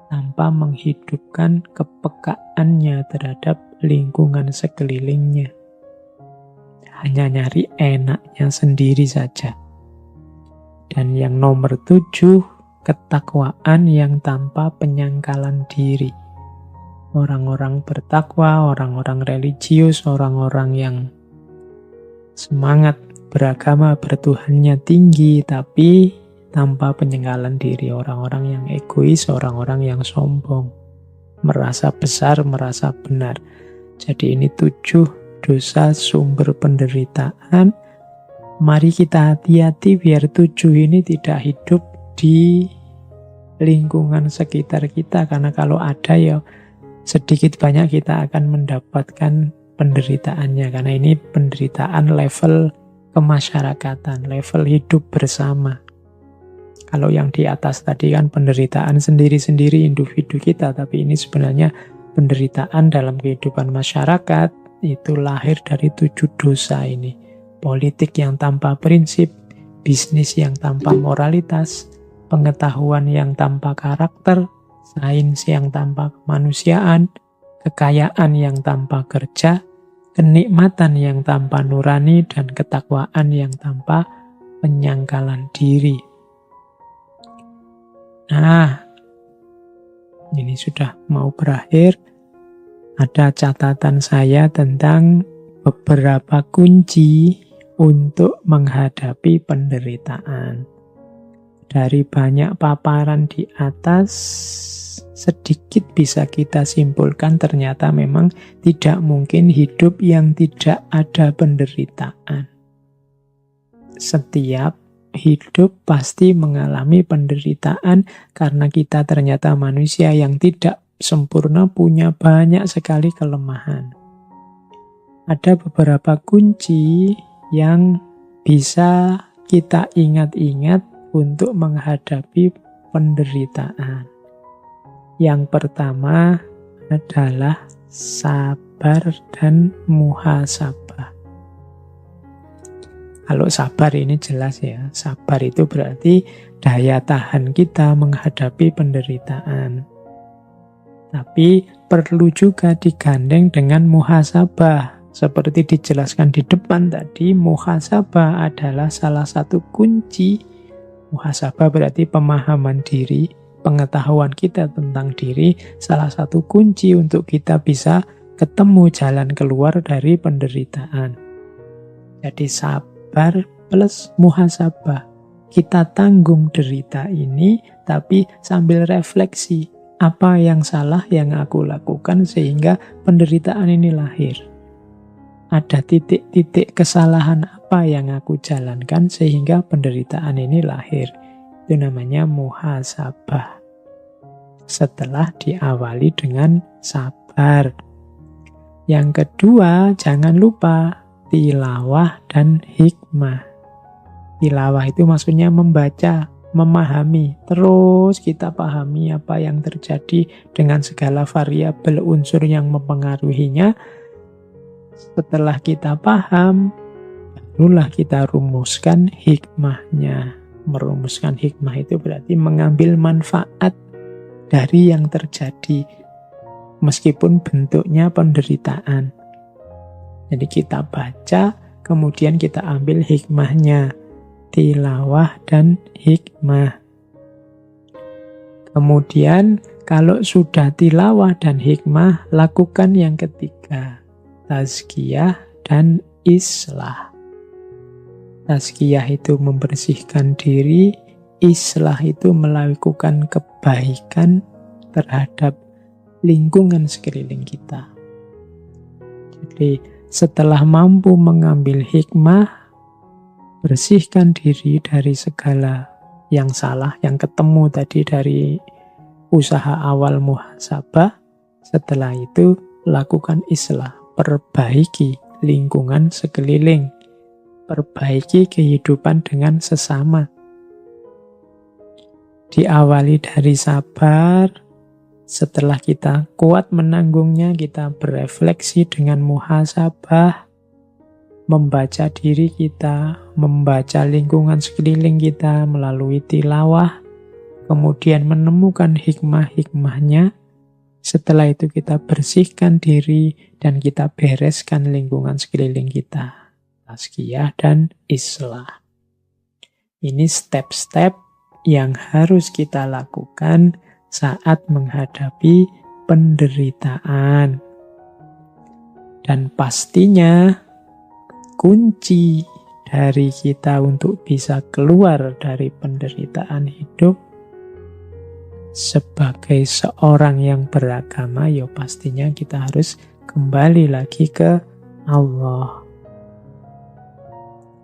Speaker 1: tanpa menghidupkan kepekaannya terhadap lingkungan sekelilingnya. Hanya nyari enaknya sendiri saja. Dan yang nomor 7, ketakwaan yang tanpa penyangkalan diri. Orang-orang bertakwa, orang-orang religius, orang-orang yang semangat beragama, bertuhannya tinggi, tapi tanpa penyangkalan diri. Orang-orang yang egois, orang-orang yang sombong, merasa besar, merasa benar. Jadi ini 7 dosa sumber penderitaan. Mari kita hati-hati biar 7 ini tidak hidup di lingkungan sekitar kita, karena kalau ada ya sedikit banyak kita akan mendapatkan penderitaannya, karena ini penderitaan level kemasyarakatan, level hidup bersama. Kalau yang di atas tadi kan penderitaan sendiri-sendiri individu kita, tapi ini sebenarnya penderitaan dalam kehidupan masyarakat, itu lahir dari 7 dosa ini. Politik yang tanpa prinsip, bisnis yang tanpa moralitas, pengetahuan yang tanpa karakter, sains yang tanpa kemanusiaan, kekayaan yang tanpa kerja, kenikmatan yang tanpa nurani, dan ketakwaan yang tanpa penyangkalan diri. Nah, ini sudah mau berakhir. Ada catatan saya tentang beberapa kunci untuk menghadapi penderitaan. Dari banyak paparan di atas, sedikit bisa kita simpulkan ternyata memang tidak mungkin hidup yang tidak ada penderitaan. Setiap hidup pasti mengalami penderitaan karena kita ternyata manusia yang tidak sempurna, punya banyak sekali kelemahan. Ada beberapa kunci yang bisa kita ingat-ingat untuk menghadapi penderitaan. Yang pertama adalah sabar dan muhasabah. Kalau sabar ini jelas ya, sabar itu berarti daya tahan kita menghadapi penderitaan. Tapi perlu juga digandeng dengan muhasabah. Seperti dijelaskan di depan tadi, muhasabah adalah salah satu kunci. Muhasabah berarti pemahaman diri, pengetahuan kita tentang diri, salah satu kunci untuk kita bisa ketemu jalan keluar dari penderitaan. Jadi sabar plus muhasabah. Kita tanggung derita ini, tapi sambil refleksi. Apa yang salah yang aku lakukan sehingga penderitaan ini lahir? Ada titik-titik kesalahan apa yang aku jalankan sehingga penderitaan ini lahir? Itu namanya muhasabah. Setelah diawali dengan sabar. Yang kedua, jangan lupa tilawah dan hikmah. Tilawah itu maksudnya membaca, memahami. Terus kita pahami apa yang terjadi dengan segala variabel unsur yang mempengaruhinya. Setelah kita paham, barulah kita rumuskan hikmahnya. Merumuskan hikmah itu berarti mengambil manfaat dari yang terjadi, meskipun bentuknya penderitaan. Jadi kita baca, kemudian kita ambil hikmahnya. Tilawah dan hikmah. Kemudian kalau sudah tilawah dan hikmah, lakukan yang ketiga, tazkiyah dan islah. Tazkiyah itu membersihkan diri, islah itu melakukan kebaikan terhadap lingkungan sekeliling kita. Jadi setelah mampu mengambil hikmah, bersihkan diri dari segala yang salah, yang ketemu tadi dari usaha awal muhasabah. Setelah itu lakukan islah, perbaiki lingkungan sekeliling, perbaiki kehidupan dengan sesama. Diawali dari sabar, setelah kita kuat menanggungnya, kita berefleksi dengan muhasabah, membaca diri kita, membaca lingkungan sekeliling kita melalui tilawah, kemudian menemukan hikmah-hikmahnya. Setelah itu kita bersihkan diri dan kita bereskan lingkungan sekeliling kita. Tazkiyah dan islah. Ini step-step yang harus kita lakukan saat menghadapi penderitaan. Dan pastinya kunci dari kita untuk bisa keluar dari penderitaan hidup sebagai seorang yang beragama, ya pastinya kita harus kembali lagi ke Allah.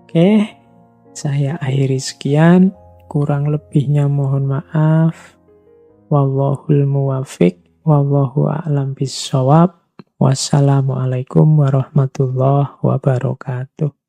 Speaker 1: Oke, saya akhiri sekian. Kurang lebihnya mohon maaf. Wallahul muwafiq, wallahu a'lam bishawab. Wassalamualaikum warahmatullahi wabarakatuh.